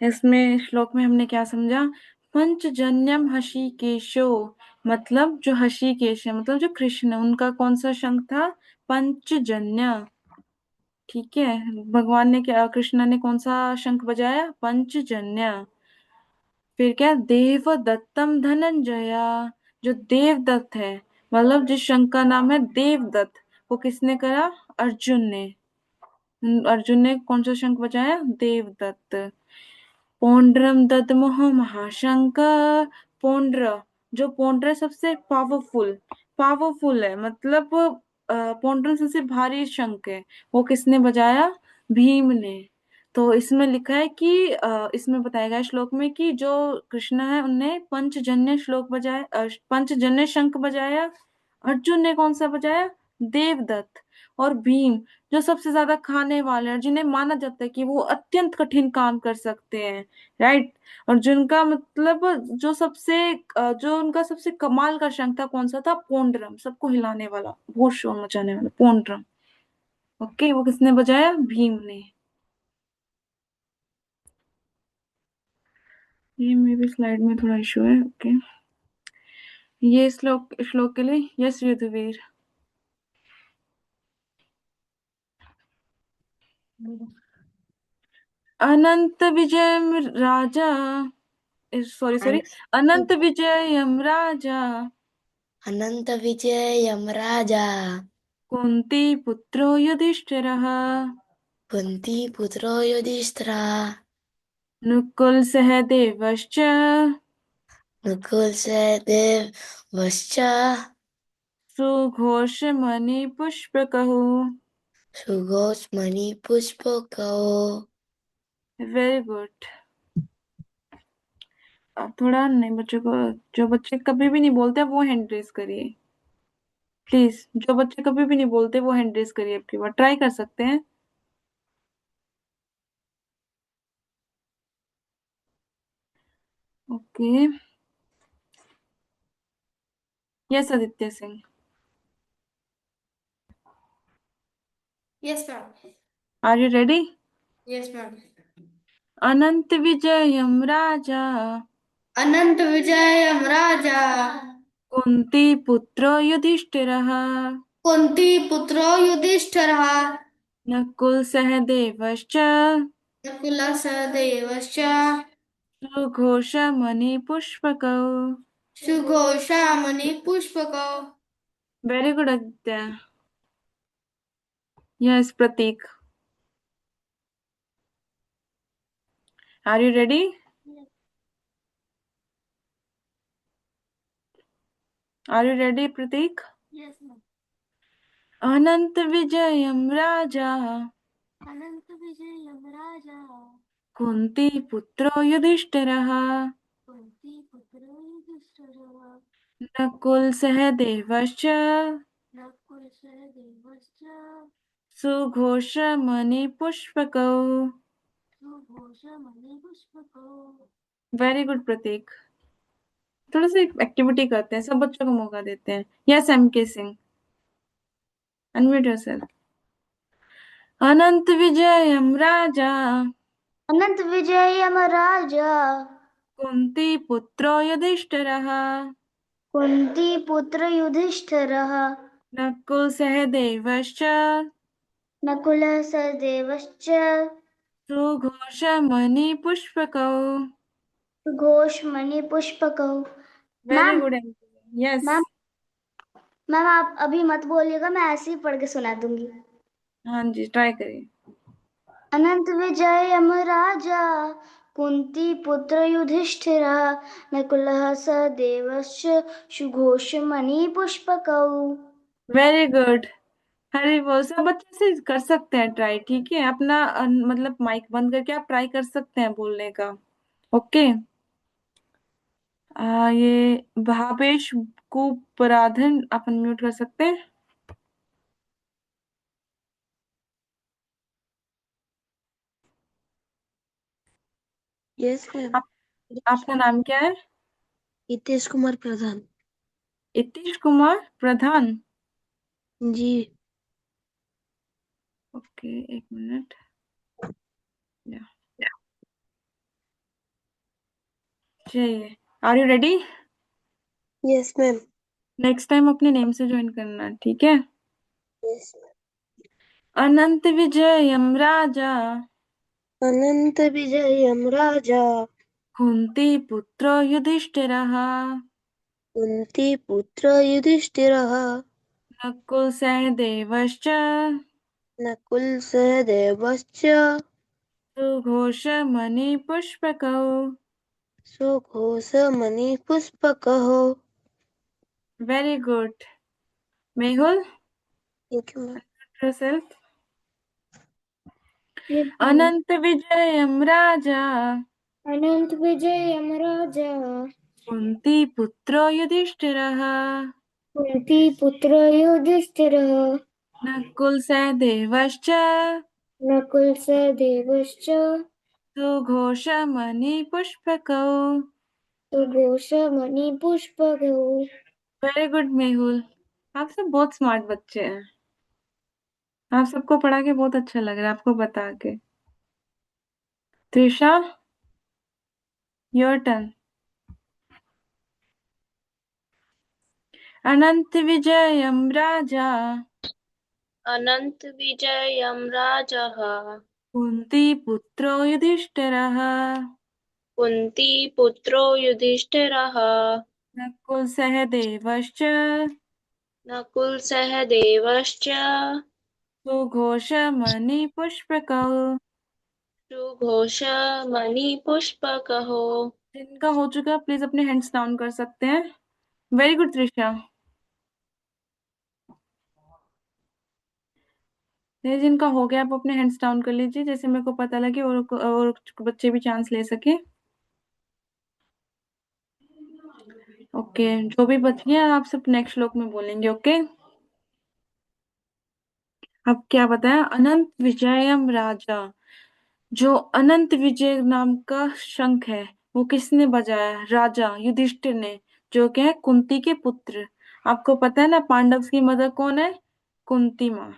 इसमें श्लोक में हमने क्या समझा? पंचजन्यम हृषिकेशो, मतलब जो हृषिकेश है, मतलब जो कृष्ण, उनका कौन सा शंख था? पंचजन्य। ठीक है, भगवान ने क्या, कृष्ण ने कौन सा शंख बजाया? पंचजन्य। फिर क्या? देवदत्तम धनंजया, जो देवदत्त है, मतलब जिस शंख का नाम है देवदत्त, वो किसने करा? अर्जुन ने। अर्जुन ने कौन सा शंख बजाया? देवदत्त। पौंड्रम ददमोह महाशंक, पौंड्र, जो पौंड्र सबसे पावरफुल पावरफुल है, मतलब पौंड्र सबसे भारी शंख है, वो किसने बजाया? भीम ने। तो इसमें लिखा है कि इसमें बताया गया श्लोक में कि जो कृष्ण है उनने पंचजन्य श्लोक बजाया, पंचजन्य शंख बजाया। अर्जुन ने कौन सा बजाया? देवदत्त। और भीम, जो सबसे ज्यादा खाने वाले हैं, जिन्हें माना जाता है कि वो अत्यंत कठिन काम कर सकते हैं, राइट। और जिनका मतलब जो सबसे जो उनका सबसे कमाल का शंख था, कौन सा था? पोंड्रम, सबको हिलाने वाला, बहुत शोर मचाने वाला पोंड्रम। ओके, वो किसने बजाया? भीम ने। ये मेरी स्लाइड में थोड़ा इशू है। ओके, ये श्लोक श्लोक के लिए यस युद्धवीर। अनंत विजय राजा, सॉरी सॉरी, अनंत विजयम राजा अनंत विजयं राजा कुंती पुत्रो युधिष्ठिरः कुन्तीपुत्रो युधिष्ठिरः नकुल सहदेवश्च नकुलसहदेवश्च सुघोषमणिपुष्पकौ। सुघोषमणिपुष्पकौ। Very good. अब थोड़ा नए बच्चों को, जो बच्चे कभी भी नहीं बोलते वो हैंड रेस करिए प्लीज। जो बच्चे कभी भी नहीं बोलते वो हैंड रेस करिए, आपकी बार ट्राई कर सकते हैं। Okay, yes Aditya Singh, yes ma'am. Are you ready? Yes ma'am. अनंत विजयम राजा अनंत विजयं राजा कुंती पुत्रो युधिष्ठिरः कुन्तीपुत्रो युधिष्ठिरः नकुल सहदेवश्च नकुलसहदेवश्च सुघोषमणिपुष्पकौ। सुघोषामणिपुष्पकौ। Very good Aditya. Yes Prateek, are you ready? Are you ready Prateek? Yes ma'am. अनंत विजयम राजा अनंत विजयम राजा कुंती पुत्रो युधिष्ठिरः कुन्तीपुत्रो युधिष्ठिरः नकुल सहदेवश्च नकुलसहदेवश्च सुघोषमणिपुष्पकौ। सुघोषमणिपुष्पकौ। Very good Prateek. थोड़ा सा एक्टिविटी करते हैं, सब बच्चों को मौका देते हैं। Yes M K Singh, unmute yourself. अनंत विजयम राजा अनंत विजयम राजा कुंती पुत्रो युधिष्ठिरः कुन्तीपुत्र युधिष्ठिरः नकुल सहदेवश्च नकुलः सहदेवश्च सुघोषमणिपुष्पकौ। घोषमणिपुष्पकौ। Very ma'am good. Yes. Ma'am ma'am आप अभी मत बोलिएगा, मैं ऐसे ही पढ़ के सुना दूंगी। हाँ जी, ट्राई करिए। अनंत विजयम राजा कुंती पुत्र युधिष्ठिरः नकुलः सहदेवश्च सुघोषमणि पुष्पकौ। Very good. हरी बोल। सब बच्चे से कर सकते हैं ट्राई, ठीक है। अपना मतलब माइक बंद करके आप ट्राई कर सकते हैं बोलने का। ओके। ये भावेश को पराधन आप अनम्यूट कर सकते हैं। Yes ma'am. आप, आपका नाम क्या है? हितेश कुमार प्रधान। इतीश कुमार प्रधान। जी। ओके, एक मिनट। चाहिए। Are you ready? Yes ma'am. Next time अपने नेम से ज्वाइन करना, ठीक है। यस। अनंत विजयम राजा अनंत विजयम राजा कुंती पुत्रो युधिष्ठिरः कुंती पुत्र युधिष्ठिरः नकुल सहदेवश्च नकुल सहदेवश्च सुघोषमणिपुष्पकौ। सुघोषमणिपुष्पकः। Very good. Mehul, thank you ma'am. yourself. अनंत विजयम राजा अनंत विजयम राजा कुंती पुत्रो युधिष्ठिरः कुंती पुत्र युधिष्ठिरः नकुल सहदेवश्च नकुल सहदेवश्च सुघोषमणिपुष्पकौ। सुघोषमणि पुष्पकौ। Very good Mehul. आप सब बहुत स्मार्ट बच्चे हैं। आप सबको पढ़ा के बहुत अच्छा लग रहा है, आपको बता के। Trisha, your turn. अनंत विजयम राजा अनंत विजयम राजः कुंती पुत्रो युधिष्ठिरः कुंती पुत्रो युधिष्ठिरः नकुल सहदेवश्च नकुल सहदेवश्च सुघोषमणिपुष्पकौ। सुघोषमणिपुष्पकः। जिनका हो चुका प्लीज अपने हैंड्स डाउन कर सकते हैं। Very good Trisha. ये जिनका हो गया आप अपने हैंड्स डाउन कर लीजिए, जैसे मेरे को पता लगे और बच्चे भी चांस ले सके। ओके, जो भी बच गया आप सब नेक्स्ट श्लोक में बोलेंगे। ओके। अब क्या बताया? अनंत विजयम राजा। जो अनंत विजय नाम का शंख है वो किसने बजाया? राजा युधिष्ठिर ने, जो क्या है कुंती के पुत्र। आपको पता है ना पांडव की मदर कौन है? कुंती माँ।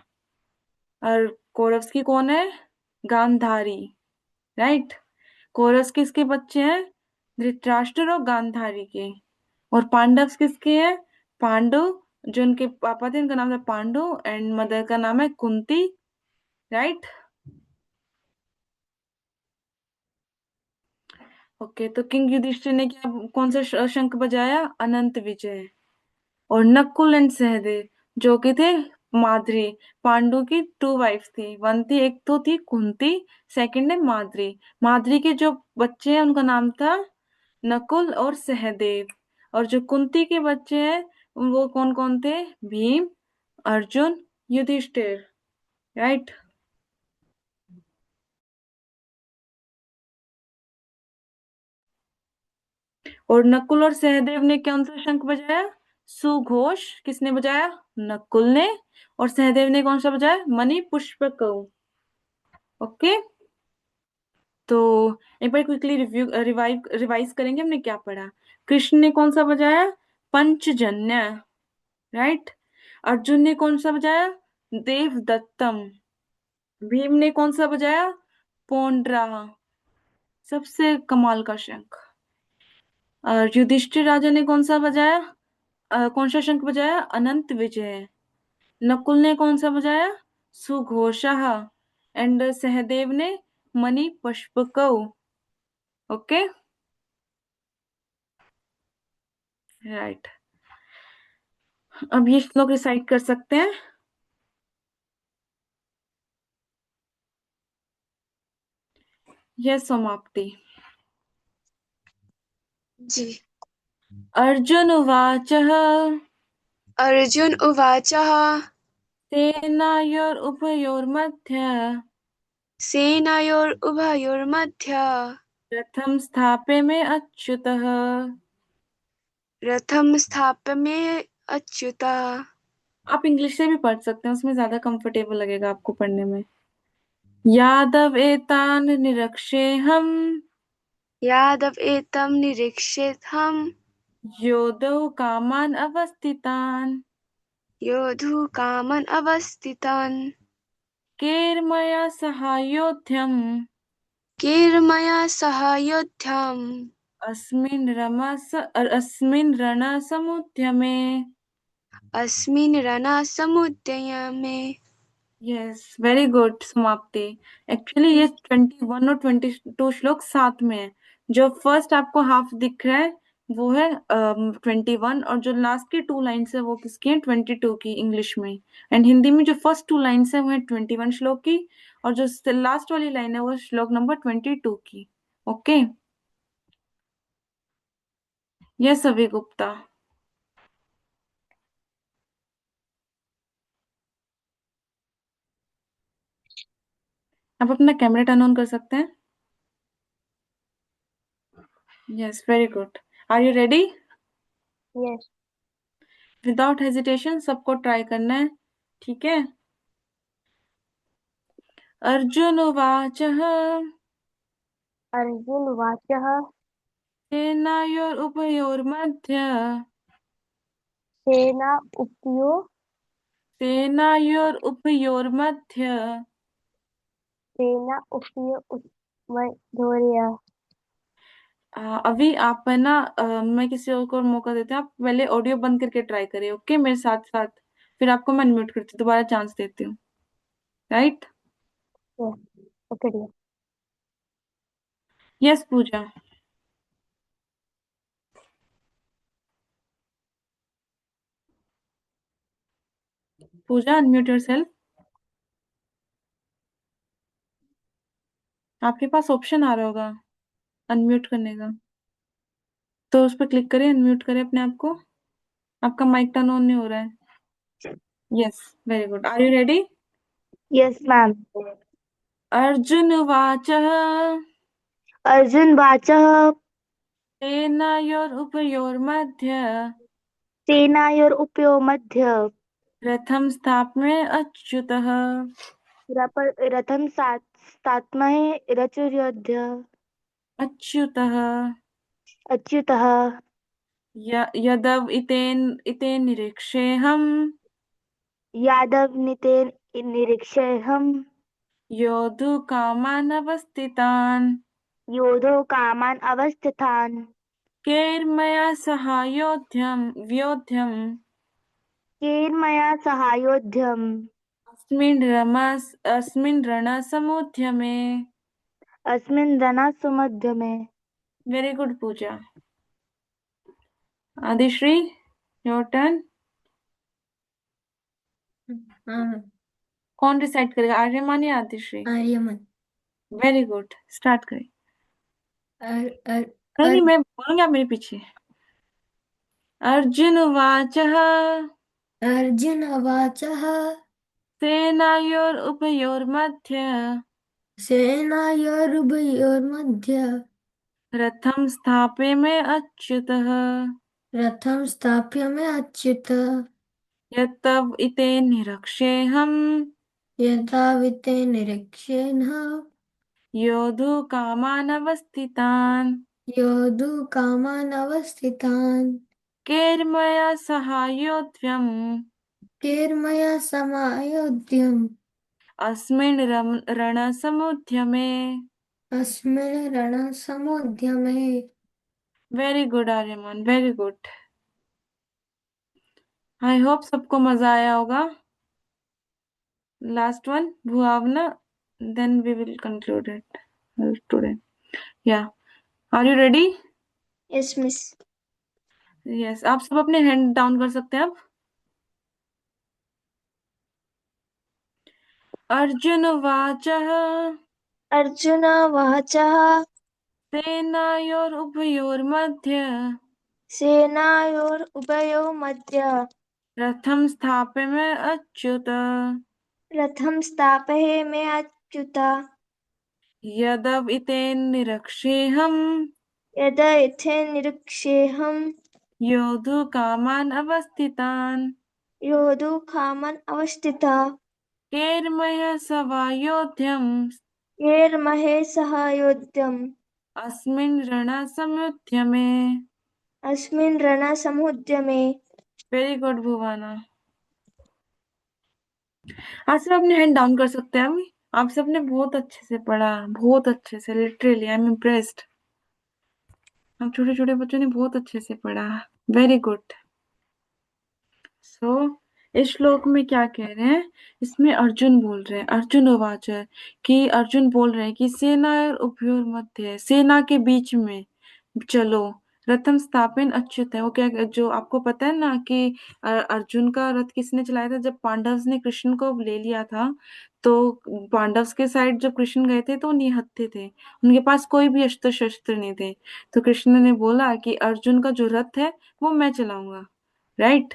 और कौरव की कौन है? गांधारी। राइट। कौरव किसके बच्चे हैं? धृतराष्ट्र और गांधारी के। और पांडव किसके हैं? पांडु। जो उनके पापा थे उनका नाम था पांडु एंड मदर का नाम है कुंती। राइट। ओके, तो किंग युधिष्ठिर ने क्या कौन सा शंख बजाया? अनंत विजय। और नकुल एंड सहदेव जो कि थे माद्री। पांडु की टू वाइफ थी, वन थी, एक तो थी कुंती, सेकंड है माद्री। माद्री के जो बच्चे हैं उनका नाम था नकुल और सहदेव। और जो कुंती के बच्चे हैं वो कौन कौन थे? भीम, अर्जुन युधिष्ठिर, राइट। और नकुल और सहदेव ने कौन सा शंख बजाया? सुघोष। किसने बजाया? नकुल ने। और सहदेव ने कौन सा बजाया? मणि पुष्पक। ओके, तो एक बार क्विकली रिवाइज करेंगे हमने क्या पढ़ा। कृष्ण ने कौन सा बजाया? पंचजन्य, राइट। अर्जुन ने कौन सा बजाया? देवदत्तम। भीम ने कौन सा बजाया? पोंड्रा, सबसे कमाल का शंख। और युधिष्ठिर राजा ने कौन सा बजाया? कौन सा शंख बजाया? अनंत विजय। नकुल ने कौन सा बजाया? सुघोषः। एंड सहदेव ने मणि पुष्पकौ। Okay, right. अब ये श्लोक रिसाइट कर सकते हैं। यह समाप्ति। जी। अर्जुन उवाचः अर्जुन उवाचः सेनायोरुभयोर्मध्ये सेनयोरुभयोर्मध्ये रथं स्थापयामि अच्युतः। रथं स्थापयामि अच्युतः। आप इंग्लिश से भी पढ़ सकते हैं, उसमें ज्यादा कंफर्टेबल लगेगा आपको पढ़ने में। यादव एतान निरक्षेऽहम् यादव एतं निरीक्षेऽहम् योधौ कामान् अवस्थितान् योद्धुं कामान् अवस्थितान् कैर्मया सहायोध्यम् कैर्मया सह योद्धम् अस्मिन् रणसमुद्यमे। अस्मिन् रणसमुद्यमे। यस, वेरी गुड समाप्ति। एक्चुअली ये 21 और 22 श्लोक साथ में है। जो फर्स्ट आपको हाफ दिख रहा है वो है 21, और जो लास्ट की 2 लाइन्स है वो किसकी है? 22 की इंग्लिश में। एंड हिंदी में जो फर्स्ट 2 लाइन्स है वो है 21 श्लोक की, और जो लास्ट वाली लाइन है वो श्लोक नंबर 22 की। ओके, यस अभी गुप्ता। आप अपना कैमरा टर्न ऑन कर सकते हैं। Yes, very good. Are you ready? Yes. Without hesitation सबको ट्राई करना है, ठीक है। अर्जुन उवाचः अर्जुन वाचः सेनायोरुभयोर्मध्ये सेना उपयो सेनायोरुभयोर्मध्ये सेना उपयो मध्य। अभी आप है ना, मैं किसी और को मौका देती हूँ। आप पहले ऑडियो बंद करके ट्राई करिए, ओके, मेरे साथ साथ। फिर आपको मैं अनम्यूट करती हूँ, दोबारा चांस देती हूँ, right. Okay dear. Yes Pooja. Pooja, unmute yourself. आपके पास ऑप्शन आ रहा होगा अनम्यूट करने का, तो उस पर क्लिक करें, अनम्यूट करें अपने आप को। आपका माइक टर्न ऑन नहीं हो रहा है। Yes, very good. Are you ready? Yes ma'am. Arjun उवाचः अर्जुन वाचः सेनायोरुभयोर्मध्ये सेनायोरुपयो मध्य रथं स्थापयामि अच्युतः। रथम सात्महे रचुर्योध्य अच्युतः अच्युतः यदव इतेन निरीक्षेऽहम् यादव नितेन निरीक्षेऽहम् योद्धुं कामान् अवस्थितान् योधो कामान् अवस्थितान् कैर्मया व्योध्यम् केर्मया सहायोध्यम् अस्मिन् रणसमुद्यमे। अस्मिन् रणसमुद्यमे। Very good Pooja. Adishri, your turn. कौन डिसाइड करेगा, आर्यमान या Adishri? Aryaman. Very good, start करें। नहीं, मैं बोलूंगी, आप मेरे पीछे। अर्जुन उवाचः अर्जुन वाचः सेनायोरुभयोर्मध्ये सेनायोरुभयोर्मध्ये रथं स्थाप्य में अच्युतः रथं स्थाप्य में अच्युत यत्तव इते निरक्षेऽहम् यदाविते निरीक्षेण योद्धुकामानवस्थितान् योद्धुकामान् अवस्थितान् कैर्मया सहायोध्यम् कैर्मया समायोध्यम् अस्मिन् रणसमुद्यमे। अस्मिन् रणसमुद्यमे। Very good Aryaman, very good. I hope सबको मजा आया होगा। लास्ट वन भुआवना, then we will conclude it today. Yeah, are you ready? Yes miss. Yes, आप सब अपने हैंड डाउन कर सकते हैं अब। अर्जुन वाचः अर्जुन वाचः सेनायोरुभयोर्मध्ये सेनायोरुभयोर्मध्ये रथं स्थापय अच्युत रथं स्थापय मे अच्युत यदविते निरक्षेऽहम् यदा इथे निरीक्षेऽहम् योद्धुकामान् अवस्थितान् योद्धुकामान् अवस्थिता कैर्मया सवायोध्यम् येर्महे सह योद्धम् अस्मिन् रणसमुद्यमे। अस्मिन् रणसमुद्यमे। Very good Bhuwana. आप सब अपने हैंड डाउन कर सकते हैं अभी। आप सबने बहुत अच्छे से पढ़ा, बहुत अच्छे से, लिटरली आई एम इम्प्रेस्ड। आप छोटे छोटे बच्चों ने बहुत अच्छे से पढ़ा, वेरी गुड। सो इस श्लोक में क्या कह रहे हैं? इसमें अर्जुन बोल रहे हैं, अर्जुन उवाच, कि अर्जुन बोल रहे हैं कि सेना और उभयोर मध्य, सेना के बीच में चलो, रथम स्थापन अच्युत है। वो क्या, जो आपको पता है ना कि अर्जुन का रथ किसने चलाया था? जब पांडव ने कृष्ण को ले लिया था, तो पांडव के साइड जब कृष्ण गए थे तो वो निहत्थे थे, उनके पास कोई भी अस्त्र शस्त्र नहीं थे। तो कृष्ण ने बोला कि अर्जुन का जो रथ है वो मैं चलाऊंगा, राइट?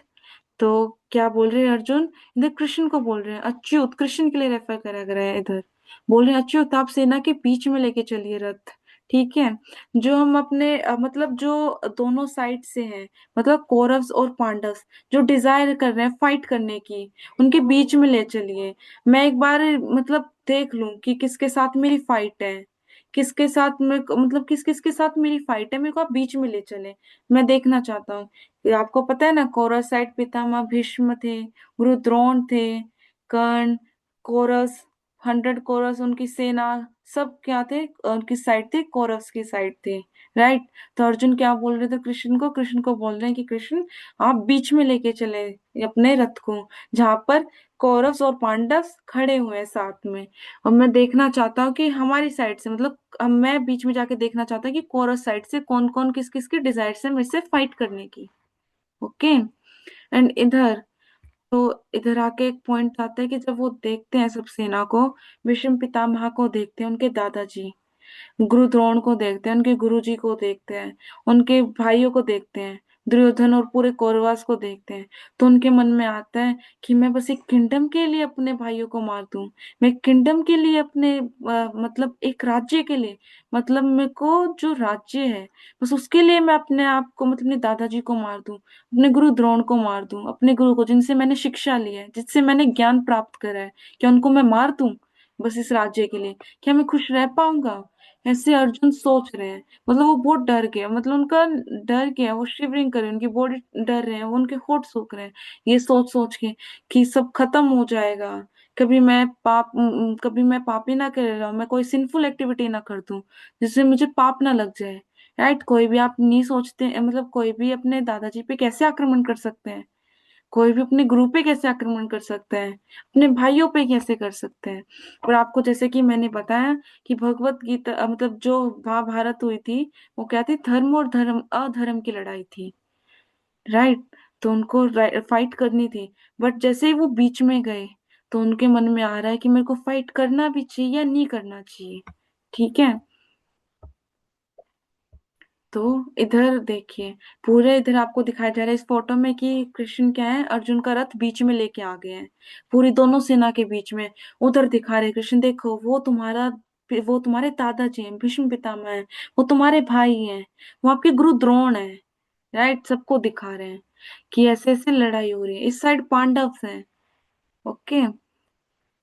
तो क्या बोल रहे हैं अर्जुन? इधर कृष्ण को बोल रहे हैं अच्युत, कृष्ण के लिए रेफर करा गया है इधर। बोल रहे हैं अच्युत आप सेना के बीच में लेके चलिए रथ, ठीक है? जो हम अपने मतलब जो दोनों साइड से हैं, मतलब कौरव्स और पांडव जो डिजायर कर रहे हैं फाइट करने की, उनके बीच में ले चलिए। मैं एक बार मतलब देख लूं कि किसके साथ मेरी फाइट है, किसके साथ मतलब किस किस के साथ मेरी फाइट है, मेरे को आप बीच में ले चले, मैं देखना चाहता हूँ। ये आपको पता है ना, कौरव साइड पितामह भीष्म थे, गुरु द्रोण थे, कर्ण, कौरस, 100 कौरस, उनकी सेना, सब क्या थे? उनकी साइड थे, कौरव की साइड थे, राइट? तो अर्जुन क्या बोल रहे थे कृष्ण को? कृष्ण को बोल रहे हैं कि कृष्ण आप बीच में लेके चले अपने रथ को, जहां पर कौरव और पांडव खड़े हुए हैं साथ में। और मैं देखना चाहता हूँ कि हमारी साइड से, मतलब अब मैं बीच में जाके देखना चाहता हूँ कि कौरव साइड से कौन कौन किस किस की डिजायर है मेरे से फाइट करने की। ओके। एंड इधर, तो इधर आके एक पॉइंट आता है कि जब वो देखते हैं सब सेना को, भीष्म पितामह को देखते हैं, उनके दादाजी गुरु द्रोण को देखते हैं, उनके गुरुजी को देखते हैं, उनके भाइयों को देखते हैं, दुर्योधन और पूरे कौरवास को देखते हैं, तो उनके मन में आता है कि मैं बस एक किंगडम के लिए अपने भाइयों को मार दूं, मैं किंगडम के लिए अपने मतलब एक राज्य के लिए, मतलब मेरे को जो राज्य है बस उसके लिए मैं अपने आप को, मतलब अपने दादाजी को मार दूं, अपने गुरु द्रोण को मार दूं, अपने गुरु को जिनसे मैंने शिक्षा ली है, जिससे मैंने ज्ञान प्राप्त करा है, क्या उनको मैं मार दूं बस इस राज्य के लिए? क्या मैं खुश रह पाऊंगा? ऐसे अर्जुन सोच रहे हैं, मतलब वो बहुत डर गया, मतलब उनका डर गया, वो शिवरिंग कर रहे हैं, उनकी बॉडी डर रहे हैं, वो उनके होठ सूख रहे हैं, ये सोच सोच के कि सब खत्म हो जाएगा, कभी मैं पाप ही ना कर रहा हूँ, मैं कोई सिंफुल एक्टिविटी ना कर दूं जिससे मुझे पाप ना लग जाए, राइट? कोई भी आप नहीं सोचते, मतलब कोई भी अपने दादाजी पे कैसे आक्रमण कर सकते हैं, कोई भी अपने गुरु पे कैसे आक्रमण कर सकता है, अपने भाइयों पे कैसे कर सकते हैं? और आपको जैसे कि मैंने बताया कि भगवत गीता मतलब जो महाभारत हुई थी, वो क्या थी? धर्म और धर्म अधर्म की लड़ाई थी, राइट? तो उनको फाइट करनी थी, बट जैसे ही वो बीच में गए तो उनके मन में आ रहा है कि मेरे को फाइट करना भी चाहिए या नहीं करना चाहिए, ठीक है? तो इधर देखिए, पूरे इधर आपको दिखाया जा रहा है इस फोटो में कि कृष्ण क्या है, अर्जुन का रथ बीच में लेके आ गए हैं, पूरी दोनों सेना के बीच में। उधर दिखा रहे कृष्ण, देखो वो तुम्हारे दादाजी हैं, भीष्म पितामह हैं, वो तुम्हारे भाई हैं, वो आपके गुरु द्रोण है। राइट, सबको दिखा रहे हैं कि ऐसे ऐसे लड़ाई हो रही है। इस साइड पांडव हैं। ओके,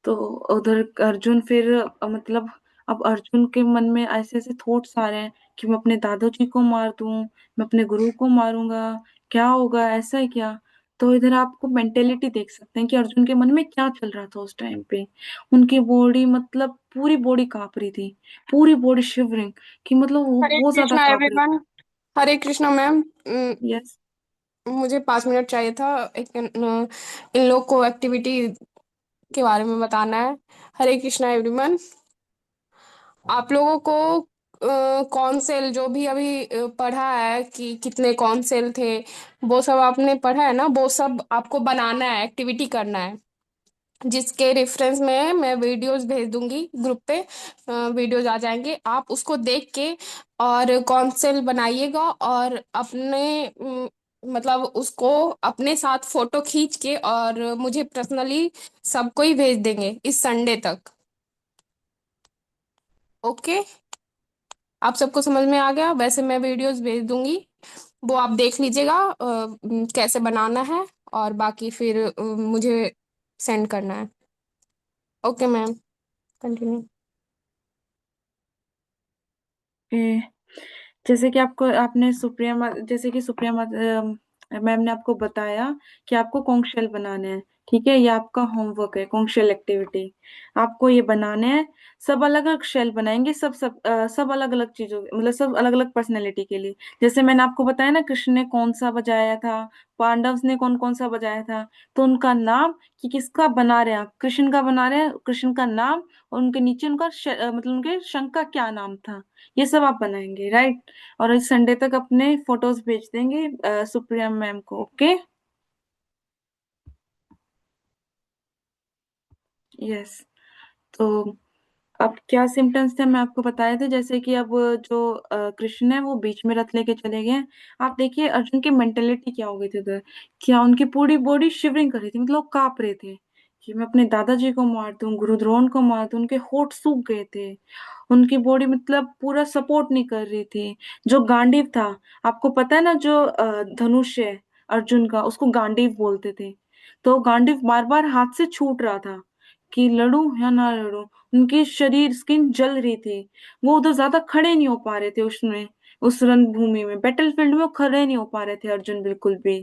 तो उधर अर्जुन फिर मतलब अब अर्जुन के मन में ऐसे ऐसे थॉट्स आ रहे हैं कि मैं अपने दादाजी को मार दूं, मैं अपने गुरु को मारूंगा, क्या होगा, ऐसा है क्या। तो इधर आपको मेंटेलिटी देख सकते हैं कि अर्जुन के मन में क्या चल रहा था उस टाइम पे। उनकी बॉडी मतलब पूरी बॉडी कांप रही थी, पूरी बॉडी शिवरिंग, कि मतलब वो हरे बहुत ज्यादा कृष्णा कांप रही एवरीवन। हरे कृष्णा मैम। थी। यस। मुझे 5 मिनट चाहिए था। एक इन लोग को एक्टिविटी के बारे में बताना है। हरे कृष्णा एवरीवन। आप लोगों को कौन सेल जो भी अभी पढ़ा है कि कितने कौन सेल थे, वो सब आपने पढ़ा है ना, वो सब आपको बनाना है, एक्टिविटी करना है, जिसके रेफरेंस में मैं वीडियोस भेज दूंगी ग्रुप पे। वीडियोस आ जाएंगे, आप उसको देख के और कॉन्सेल बनाइएगा और अपने मतलब उसको अपने साथ फोटो खींच के और मुझे पर्सनली सबको ही भेज देंगे इस संडे तक। ओके, आप सबको समझ में आ गया? वैसे मैं वीडियोस भेज दूंगी, वो आप देख लीजिएगा कैसे बनाना है, और बाकी फिर मुझे सेंड करना है। Okay ma'am, continue. ए, जैसे कि आपको आपने जैसे कि मैम ने आपको बताया कि आपको कॉन्क शेल बनाने हैं। ठीक है, ये आपका होमवर्क है, कॉन्क शेल एक्टिविटी आपको ये बनाने हैं। सब अलग अलग शेल बनाएंगे, सब अलग अलग चीजों मतलब सब अलग अलग पर्सनैलिटी के लिए। जैसे मैंने आपको बताया ना, कृष्ण ने कौन सा बजाया था, पांडव ने कौन कौन सा बजाया था, तो उनका नाम, कि किसका बना रहे हैं आप, कृष्ण का बना रहे हैं, कृष्ण का नाम, और उनके नीचे मतलब उनके शंख का क्या नाम था, ये सब आप बनाएंगे। राइट, और इस संडे तक अपने फोटोज भेज देंगे सुप्रिया मैम को। ओके। यस। तो अब क्या सिम्टम्स थे मैं आपको बताए थे, जैसे कि अब जो कृष्ण है वो बीच में रथ लेके चले गए। आप देखिए अर्जुन की मेंटेलिटी क्या हो गई थी उधर, क्या उनकी पूरी बॉडी शिवरिंग कर रही थी, मतलब वो कांप रहे थे कि मैं अपने दादाजी को मार दूं, गुरु द्रोण को मार दूं। उनके होठ सूख गए थे, उनकी बॉडी मतलब पूरा सपोर्ट नहीं कर रही थी। जो गांडीव था, आपको पता है ना, जो धनुष है अर्जुन का, उसको गांडीव बोलते थे। तो गांडीव बार बार हाथ से छूट रहा था कि लड़ूं या ना लड़ूं। उनकी शरीर स्किन जल रही थी, वो उधर ज्यादा खड़े नहीं हो पा रहे थे उसमें, उस रणभूमि में, बैटलफील्ड में वो खड़े नहीं हो पा रहे थे अर्जुन बिल्कुल भी।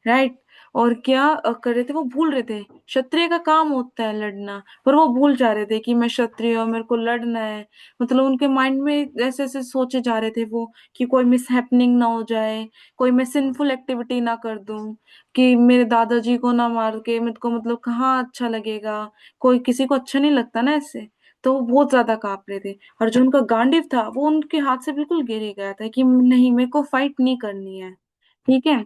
राइट, और क्या कर रहे थे, वो भूल रहे थे क्षत्रिय का काम होता है लड़ना, पर वो भूल जा रहे थे कि मैं क्षत्रिय हूँ, मेरे को लड़ना है। मतलब उनके माइंड में ऐसे ऐसे सोचे जा रहे थे वो, कि कोई मिस हैपनिंग ना हो जाए, कोई मैं सिंफुल एक्टिविटी ना कर दूं, कि मेरे दादाजी को ना मार के मेरे को मतलब कहाँ अच्छा लगेगा, कोई किसी को अच्छा नहीं लगता ना ऐसे। तो वो बहुत ज्यादा कांप रहे थे, और जो उनका गांडीव था वो उनके हाथ से बिल्कुल गिर ही गया था कि नहीं, मेरे को फाइट नहीं करनी है। ठीक है,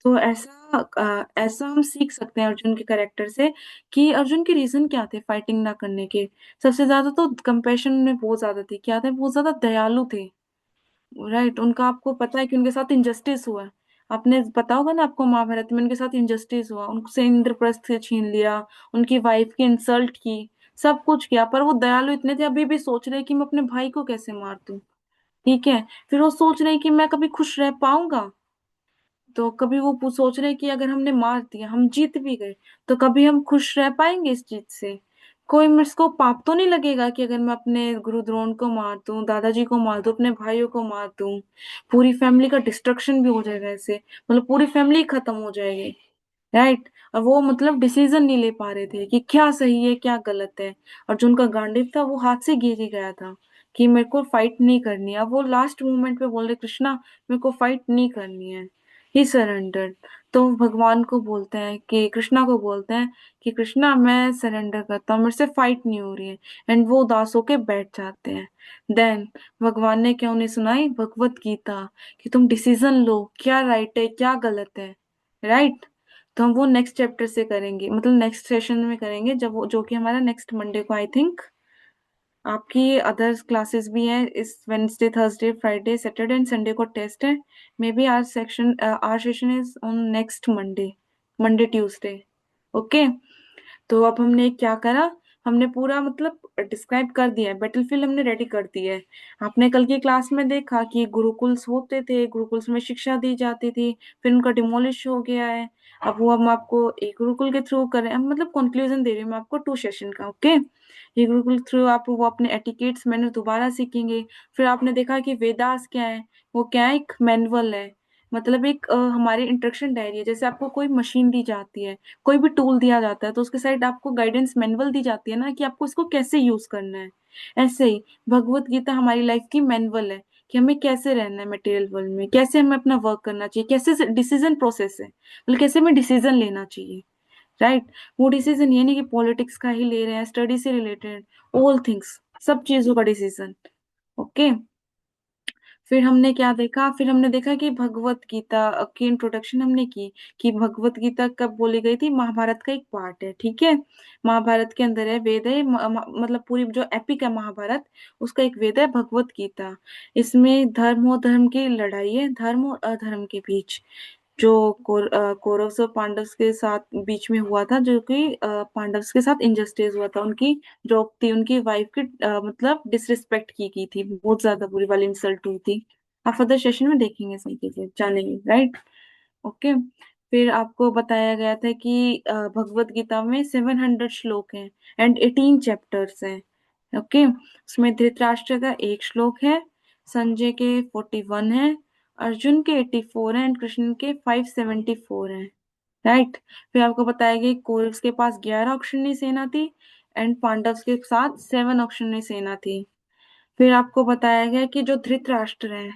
तो ऐसा हम सीख सकते हैं अर्जुन के कैरेक्टर से, कि अर्जुन के रीजन क्या थे फाइटिंग ना करने के। सबसे ज्यादा तो कंपैशन में बहुत ज्यादा थी, क्या थे, बहुत ज्यादा दयालु थे। राइट, उनका आपको पता है कि उनके साथ इंजस्टिस हुआ है। आपने पता होगा ना आपको, महाभारत में उनके साथ इंजस्टिस हुआ, उनसे इंद्रप्रस्थ से छीन लिया, उनकी वाइफ की इंसल्ट की, सब कुछ किया, पर वो दयालु इतने थे, अभी भी सोच रहे कि मैं अपने भाई को कैसे मार दूं। ठीक है, फिर वो सोच रहे कि मैं कभी खुश रह पाऊंगा। तो कभी वो सोच रहे कि अगर हमने मार दिया, हम जीत भी गए, तो कभी हम खुश रह पाएंगे इस चीज से। कोई मेरे को पाप तो नहीं लगेगा कि अगर मैं अपने गुरु द्रोण को मार दूं, दादाजी को मार दूं, अपने भाइयों को मार दूं, पूरी फैमिली का डिस्ट्रक्शन भी हो जाएगा ऐसे, मतलब पूरी फैमिली खत्म हो जाएगी। राइट, और वो मतलब डिसीजन नहीं ले पा रहे थे कि क्या सही है क्या गलत है। और जो उनका गांडीव था वो हाथ से गिर ही गया था कि मेरे को फाइट नहीं करनी है। अब वो लास्ट मोमेंट पे बोल रहे, कृष्णा मेरे को फाइट नहीं करनी है, ही सरेंडर्ड। तो भगवान को बोलते हैं कि कृष्णा को बोलते हैं कि कृष्णा मैं सरेंडर करता हूँ, मेरे से फाइट नहीं हो रही है। एंड वो उदास होके बैठ जाते हैं। देन भगवान ने क्या उन्हें सुनाई, भगवत गीता, कि तुम डिसीजन लो, क्या राइट है क्या गलत है। राइट, तो हम वो नेक्स्ट चैप्टर से करेंगे, मतलब नेक्स्ट सेशन में करेंगे, जब वो जो कि हमारा नेक्स्ट मंडे को आई थिंक आपकी अदर्स क्लासेस भी हैं, इस Wednesday Thursday Friday Saturday and Sunday को टेस्ट है। May be are session is on next Monday, Monday Tuesday. Okay. तो अब हमने क्या करा, हमने पूरा मतलब डिस्क्राइब कर दिया है, बैटलफील्ड हमने रेडी कर दी है। आपने कल की क्लास में देखा कि गुरुकुल्स होते थे, गुरुकुल्स में शिक्षा दी जाती थी, फिर उनका डिमोलिश हो गया है। अब वो हम आपको एक गुरुकुल के थ्रू करें, हम मतलब कंक्लूजन दे रही हूँ मैं आपको 2 सेशन का। ओके। ये गुरुकुल थ्रू आप वो अपने एटिकेट्स मैंने दोबारा सीखेंगे। फिर आपने देखा कि वेदास क्या है, वो क्या है, एक मैनुअल है, मतलब एक हमारी इंस्ट्रक्शन डायरी है। जैसे आपको कोई मशीन दी जाती है, कोई भी टूल दिया जाता है, तो उसके साइड आपको गाइडेंस मैनुअल दी जाती है ना, कि आपको इसको कैसे यूज करना है। ऐसे ही भगवत गीता हमारी लाइफ की मैनुअल है, कि हमें कैसे रहना है मटेरियल वर्ल्ड में, कैसे हमें अपना वर्क करना चाहिए, कैसे डिसीजन प्रोसेस है, मतलब कैसे हमें डिसीजन लेना चाहिए। राइट। वो डिसीजन ये नहीं कि पॉलिटिक्स का ही ले रहे हैं, स्टडी से रिलेटेड ऑल थिंग्स, सब चीजों का डिसीजन। ओके। फिर हमने क्या देखा, फिर हमने देखा कि भगवत गीता की इंट्रोडक्शन हमने की, कि भगवत गीता कब बोली गई थी, महाभारत का एक पार्ट है। ठीक है। महाभारत के अंदर है, वेद है, मतलब पूरी जो एपिक है महाभारत, उसका एक वेद है भगवत गीता। इसमें धर्म और धर्म की लड़ाई है, धर्म और अधर्म के बीच, जो कौरव्स और पांडव्स के साथ बीच में हुआ था, जो कि पांडव्स के साथ इनजस्टिस हुआ था। उनकी जो थी, उनकी वाइफ की मतलब डिसरिस्पेक्ट की गई थी, बहुत ज्यादा बुरी वाली इंसल्ट हुई थी। आप फर्दर सेशन में देखेंगे, सही चीजें जानेंगे। राइट। ओके। फिर आपको बताया गया था कि भगवत गीता में 700 श्लोक हैं एंड 18 चैप्टर्स हैं। ओके। उसमें धृतराष्ट्र का एक श्लोक है, संजय के 41 है, अर्जुन के 84 हैं एंड कृष्ण के 574 हैं। राइट। फिर आपको बताया गया कि कौरव्स के पास 11 अक्षौहिणी सेना थी एंड पांडव्स के साथ 7 अक्षौहिणी सेना थी। फिर आपको बताया गया कि जो धृतराष्ट्र है,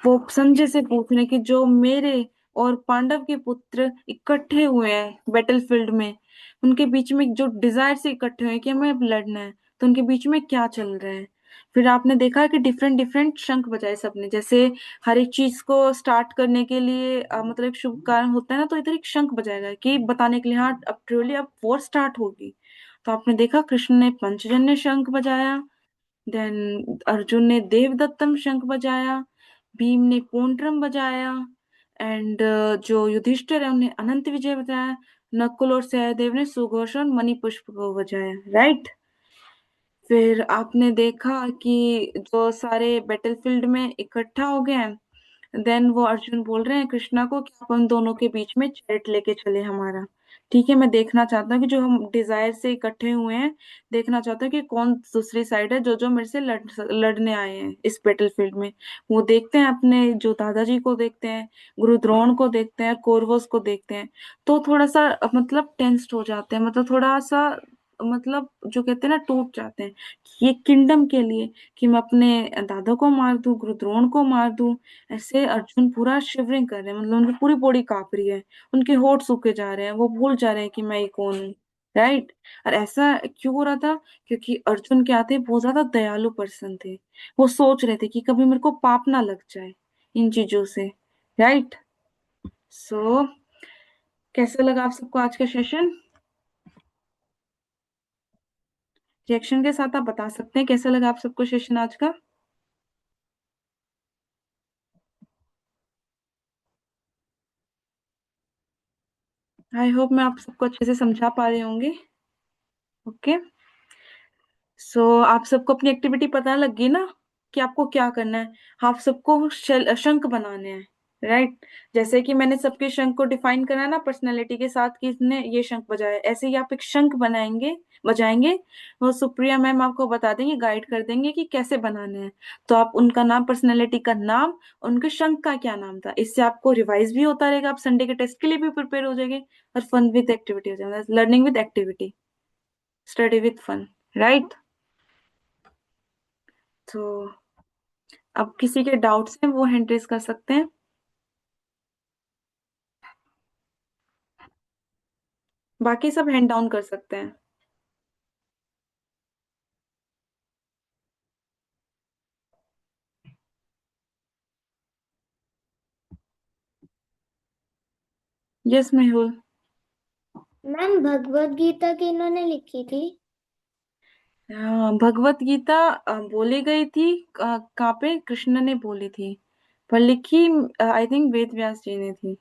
वो संजय से पूछ रहे हैं कि जो मेरे और पांडव के पुत्र इकट्ठे हुए हैं बैटलफील्ड में, उनके बीच में जो डिजायर से इकट्ठे हुए हैं कि हमें अब लड़ना है, तो उनके बीच में क्या चल रहा है। फिर आपने देखा कि डिफरेंट डिफरेंट शंख बजाए सबने, जैसे हर एक चीज को स्टार्ट करने के लिए मतलब एक शुभ कारण होता है ना, तो इधर एक शंख बजाएगा कि बताने के लिए हाँ अब ट्रूली अब वॉर स्टार्ट होगी। तो आपने देखा कृष्ण ने पंचजन्य शंख बजाया, देन अर्जुन ने देवदत्तम शंख बजाया, भीम ने पूंड्रम बजाया, एंड जो युधिष्ठिर है उन्हें अनंत विजय बजाया, नकुल और सहदेव ने सुघोषण मणिपुष्प को बजाया। राइट। फिर आपने देखा कि जो सारे बैटलफील्ड में इकट्ठा हो गए हैं, देन वो अर्जुन बोल रहे हैं कृष्णा को कि अपन दोनों के बीच में चैरिट लेके चले हमारा। ठीक है, मैं देखना चाहता हूँ कि जो हम डिजायर से इकट्ठे हुए हैं, देखना चाहता हूँ कि कौन दूसरी साइड है, जो जो मेरे से लड़ने आए हैं इस बैटलफील्ड में। वो देखते हैं, अपने जो दादाजी को देखते हैं, गुरु द्रोण को देखते हैं, कौरवों को देखते हैं, तो थोड़ा सा मतलब टेंस्ड हो जाते हैं, मतलब थोड़ा सा मतलब जो कहते हैं ना टूट जाते हैं, कि ये किंगडम के लिए, कि मैं अपने दादा को मार दूं, गुरु द्रोण को मार दूं। ऐसे अर्जुन पूरा शिवरिंग कर रहे हैं, मतलब उनकी पूरी बॉडी कांप रही है, उनके होठ सूखे जा रहे हैं, वो भूल जा रहे हैं कि मैं ये कौन हूँ। राइट। और ऐसा क्यों हो रहा था, क्योंकि अर्जुन क्या थे, बहुत ज्यादा दयालु पर्सन थे। वो सोच रहे थे कि कभी मेरे को पाप ना लग जाए इन चीजों से। राइट। सो कैसा लगा आप सबको आज का सेशन? रिएक्शन के साथ आप बता सकते हैं कैसा लगा आप सबको सेशन आज का। आई होप मैं आप सबको अच्छे से समझा पा रहे होंगे। ओके। आप सबको अपनी एक्टिविटी पता लग गई ना, कि आपको क्या करना है। आप सबको शंख बनाने हैं। राइट। जैसे कि मैंने सबके शंख को डिफाइन करा ना पर्सनालिटी के साथ, कि इसने ये शंख बजाया, ऐसे ही आप एक शंख बनाएंगे, बजाएंगे। वो सुप्रिया मैम आपको बता देंगे, गाइड कर देंगे कि कैसे बनाने हैं। तो आप उनका नाम, पर्सनालिटी का नाम, उनके शंख का क्या नाम था, इससे आपको रिवाइज भी होता रहेगा, आप संडे के टेस्ट के लिए भी प्रिपेयर हो जाएंगे, और फन विद एक्टिविटी हो जाएगा, learning with activity, study with fun. Right. तो अब किसी के डाउट्स हैं वो हैंड रेज कर सकते हैं। बाकी सब हैंड डाउन कर सकते हैं। यस मेहुल। मैम भगवत गीता की इन्होंने लिखी थी? हाँ, भगवत गीता बोली गई थी कहाँ पे कृष्ण ने बोली थी, पर लिखी आई थिंक वेद व्यास जी ने थी।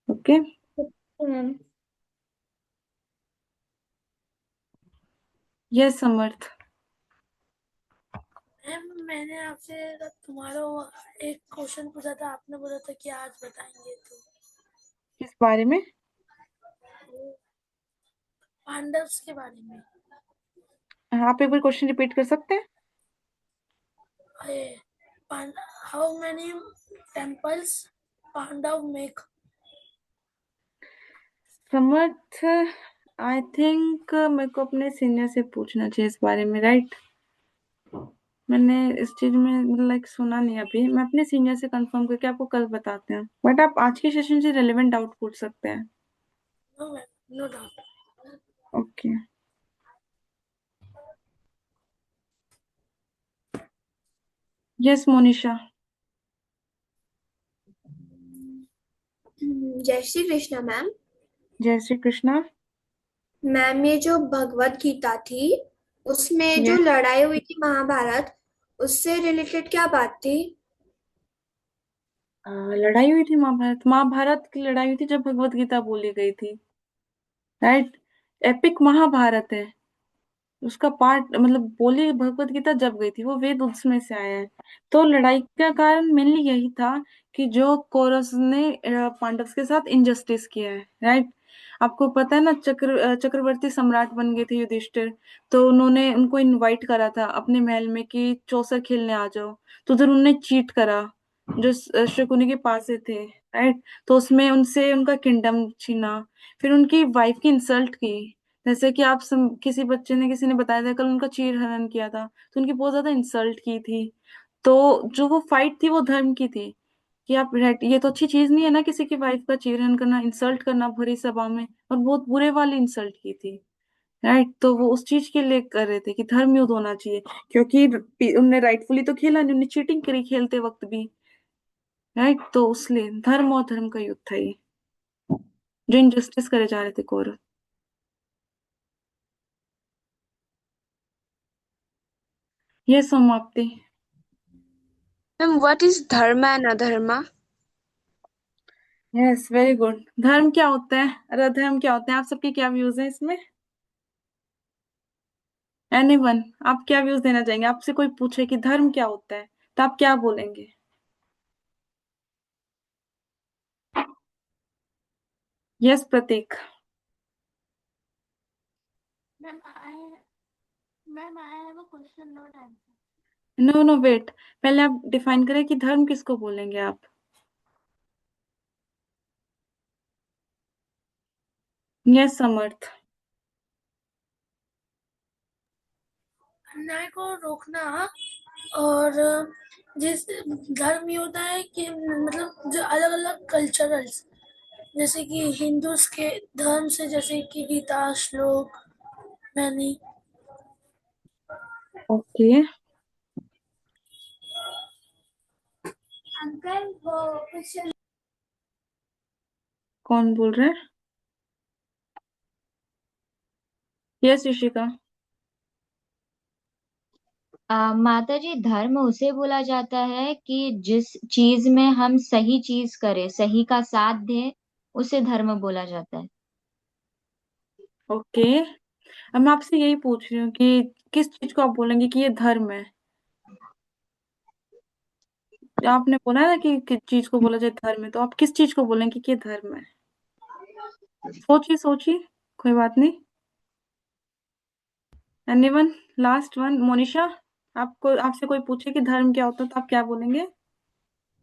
ओके। मैम यस समर्थ। मैम मैंने आपसे तुम्हारा एक क्वेश्चन पूछा था, आपने बोला था कि आज बताएंगे, तो किस बारे में? पांडव्स के बारे में। आप एक बार क्वेश्चन रिपीट कर सकते हैं? How many temples Pandava make? Samarth, I think मेरे को अपने सीनियर से पूछना चाहिए इस बारे में, राइट? मैंने इस चीज में मतलब लाइक सुना नहीं अभी। मैं अपने सीनियर से कंफर्म करके आपको कल बताते हैं, बट आप आज के सेशन से रेलेवेंट डाउट पूछ सकते हैं। No ma'am, no doubt. Okay. Yes Monisha. जय श्री कृष्ण मैम। जय श्री कृष्णा। मैम ये जो भगवत गीता थी उसमें जो यस, लड़ाई हुई थी महाभारत, उससे रिलेटेड क्या बात थी? लड़ाई हुई थी महाभारत। महाभारत की लड़ाई हुई थी जब भगवत गीता बोली गई थी, राइट? एपिक महाभारत है, उसका पार्ट मतलब बोली भगवत गीता जब गई थी वो वेद उसमें से आया है। तो लड़ाई का कारण मेनली यही था कि जो कौरव ने पांडव के साथ इनजस्टिस किया है, राइट? आपको पता है ना, चक्रवर्ती सम्राट बन गए थे युधिष्ठिर, तो उन्होंने उनको इनवाइट करा था अपने महल में कि चौसर खेलने आ जाओ। तो उधर उन्होंने चीट करा, जो शकुनी के पास से थे, राइट? तो उसमें उनसे उनका किंगडम छीना, फिर उनकी वाइफ की इंसल्ट की। जैसे कि किसी बच्चे ने किसी ने बताया था कल उनका चीर हरण किया था, तो उनकी बहुत ज्यादा इंसल्ट की थी। तो जो वो फाइट थी वो धर्म की थी कि आप ये तो अच्छी चीज नहीं है ना, किसी की वाइफ का चीर हरण करना, इंसल्ट करना भरी सभा में, और बहुत बुरे वाली इंसल्ट की थी, राइट? तो वो उस चीज के लिए कर रहे थे कि धर्म युद्ध होना चाहिए, क्योंकि उनने राइटफुली तो खेला नहीं, उन्हें चीटिंग करी खेलते वक्त भी, राइट? तो उसलिए धर्म और धर्म का युद्ध था ये, जो इनजस्टिस करे जा रहे थे कौरव। ये समाप्ति। मैम व्हाट इज धर्म and adharma? Yes, very good. धर्म क्या होता है और अधर्म क्या होता है, आप सबके क्या व्यूज है इसमें? एनीवन, आप क्या व्यूज देना चाहेंगे? आपसे कोई पूछे कि धर्म क्या होता है तो आप क्या बोलेंगे? Yes Prateek. Ma'am I ma'am I have a question not answer. No no wait, पहले आप डिफाइन करें कि धर्म किसको बोलेंगे आप। यस समर्थ। अन्याय को रोकना, और जिस धर्म ये होता है कि मतलब जो अलग अलग कल्चरल्स, जैसे कि हिंदूज के धर्म से, जैसे कि गीता श्लोक मैंने। ओके। अंकल वो क्वेश्चन। कौन बोल रहे हैं? यस ऋषिका। माता जी, धर्म उसे बोला जाता है कि जिस चीज में हम सही चीज करें, सही का साथ दें, उसे धर्म बोला जाता है। ओके, अब मैं आपसे यही पूछ रही हूँ कि किस चीज को आप बोलेंगे कि ये धर्म है? आपने बोला ना कि किस चीज को बोला जाए धर्म है, तो आप किस चीज को बोलेंगे कि ये धर्म है? सोचिए सोचिए, कोई बात नहीं। Anyone, last one, Monisha. आपको आपसे कोई पूछे कि धर्म क्या होता है तो आप क्या बोलेंगे?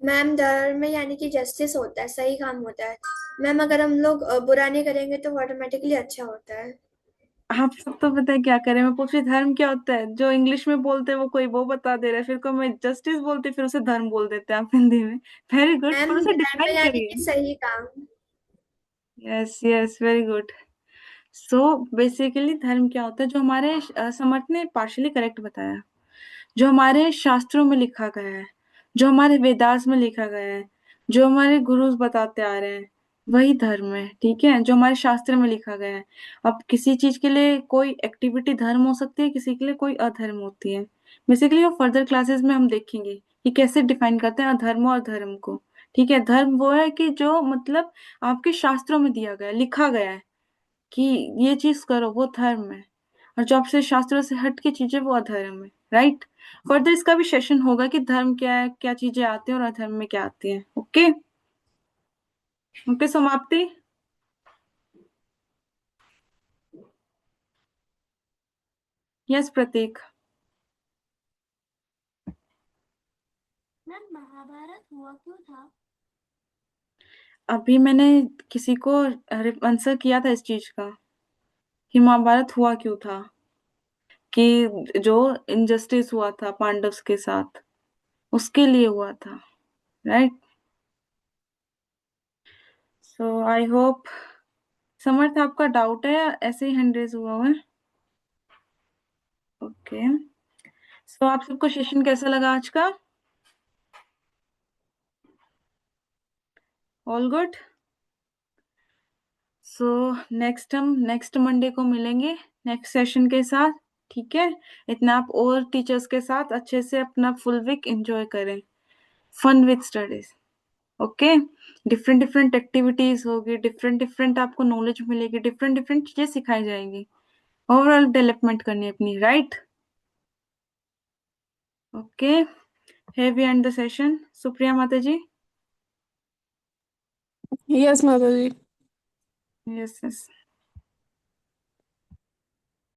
मैम धर्म में यानी कि जस्टिस होता है, सही काम होता है। मैम अगर हम लोग बुरा नहीं करेंगे तो ऑटोमेटिकली अच्छा होता है। आप सब तो पता है क्या करें, मैं पूछ रही धर्म क्या होता है, जो इंग्लिश में बोलते हैं वो कोई वो बता दे रहा है, फिर को मैं जस्टिस बोलती फिर उसे धर्म बोल देते हैं आप हिंदी में। वेरी गुड, मैम पर उसे धर्म डिफाइन यानी करिए। कि सही काम। Yes yes, very good. So basically धर्म क्या होता है, जो हमारे समर्थ ने पार्शली करेक्ट बताया, जो हमारे शास्त्रों में लिखा गया है, जो हमारे वेदास में लिखा गया है, जो हमारे गुरुज बताते आ रहे हैं, वही धर्म है, ठीक है, जो हमारे शास्त्र में लिखा गया है। अब किसी चीज के लिए कोई एक्टिविटी धर्म हो सकती है, किसी के लिए कोई अधर्म होती है। बेसिकली वो फर्दर क्लासेस में हम देखेंगे कि कैसे डिफाइन करते हैं अधर्म और धर्म को। ठीक है, धर्म वो है कि जो मतलब आपके शास्त्रों में दिया गया है, लिखा गया है कि ये चीज करो, वो धर्म है। और जो आपसे शास्त्रों से हट की चीजें, वो अधर्म है। राइट। फर्दर इसका भी सेशन होगा कि धर्म क्या है, क्या चीजें आती हैं और अधर्म में क्या आती हैं। ओके। ओके, समाप्ति। यस प्रतीक। मैम महाभारत हुआ क्यों था? अभी मैंने किसी को आंसर किया था इस चीज का कि महाभारत हुआ क्यों था, कि जो इनजस्टिस हुआ था पांडव्स के साथ, उसके लिए हुआ था। राइट। सो आई होप समर्थ आपका डाउट है या ऐसे ही हैंड रेज हुआ है? ओके। सो आप सबको सेशन कैसा लगा आज का? All good. सो हम नेक्स्ट मंडे को मिलेंगे नेक्स्ट सेशन के साथ। ठीक है, इतना आप और टीचर्स के साथ अच्छे से अपना फुल वीक एंजॉय करें, fun with studies. Okay. Different different activities होगी, डिफरेंट डिफरेंट आपको नॉलेज मिलेगी, डिफरेंट डिफरेंट चीजें सिखाई जाएंगी। ओवरऑल डेवलपमेंट करनी है अपनी। Right. Okay. Have we end the session? Supriya माता जी। यस माता जी। Yes yes.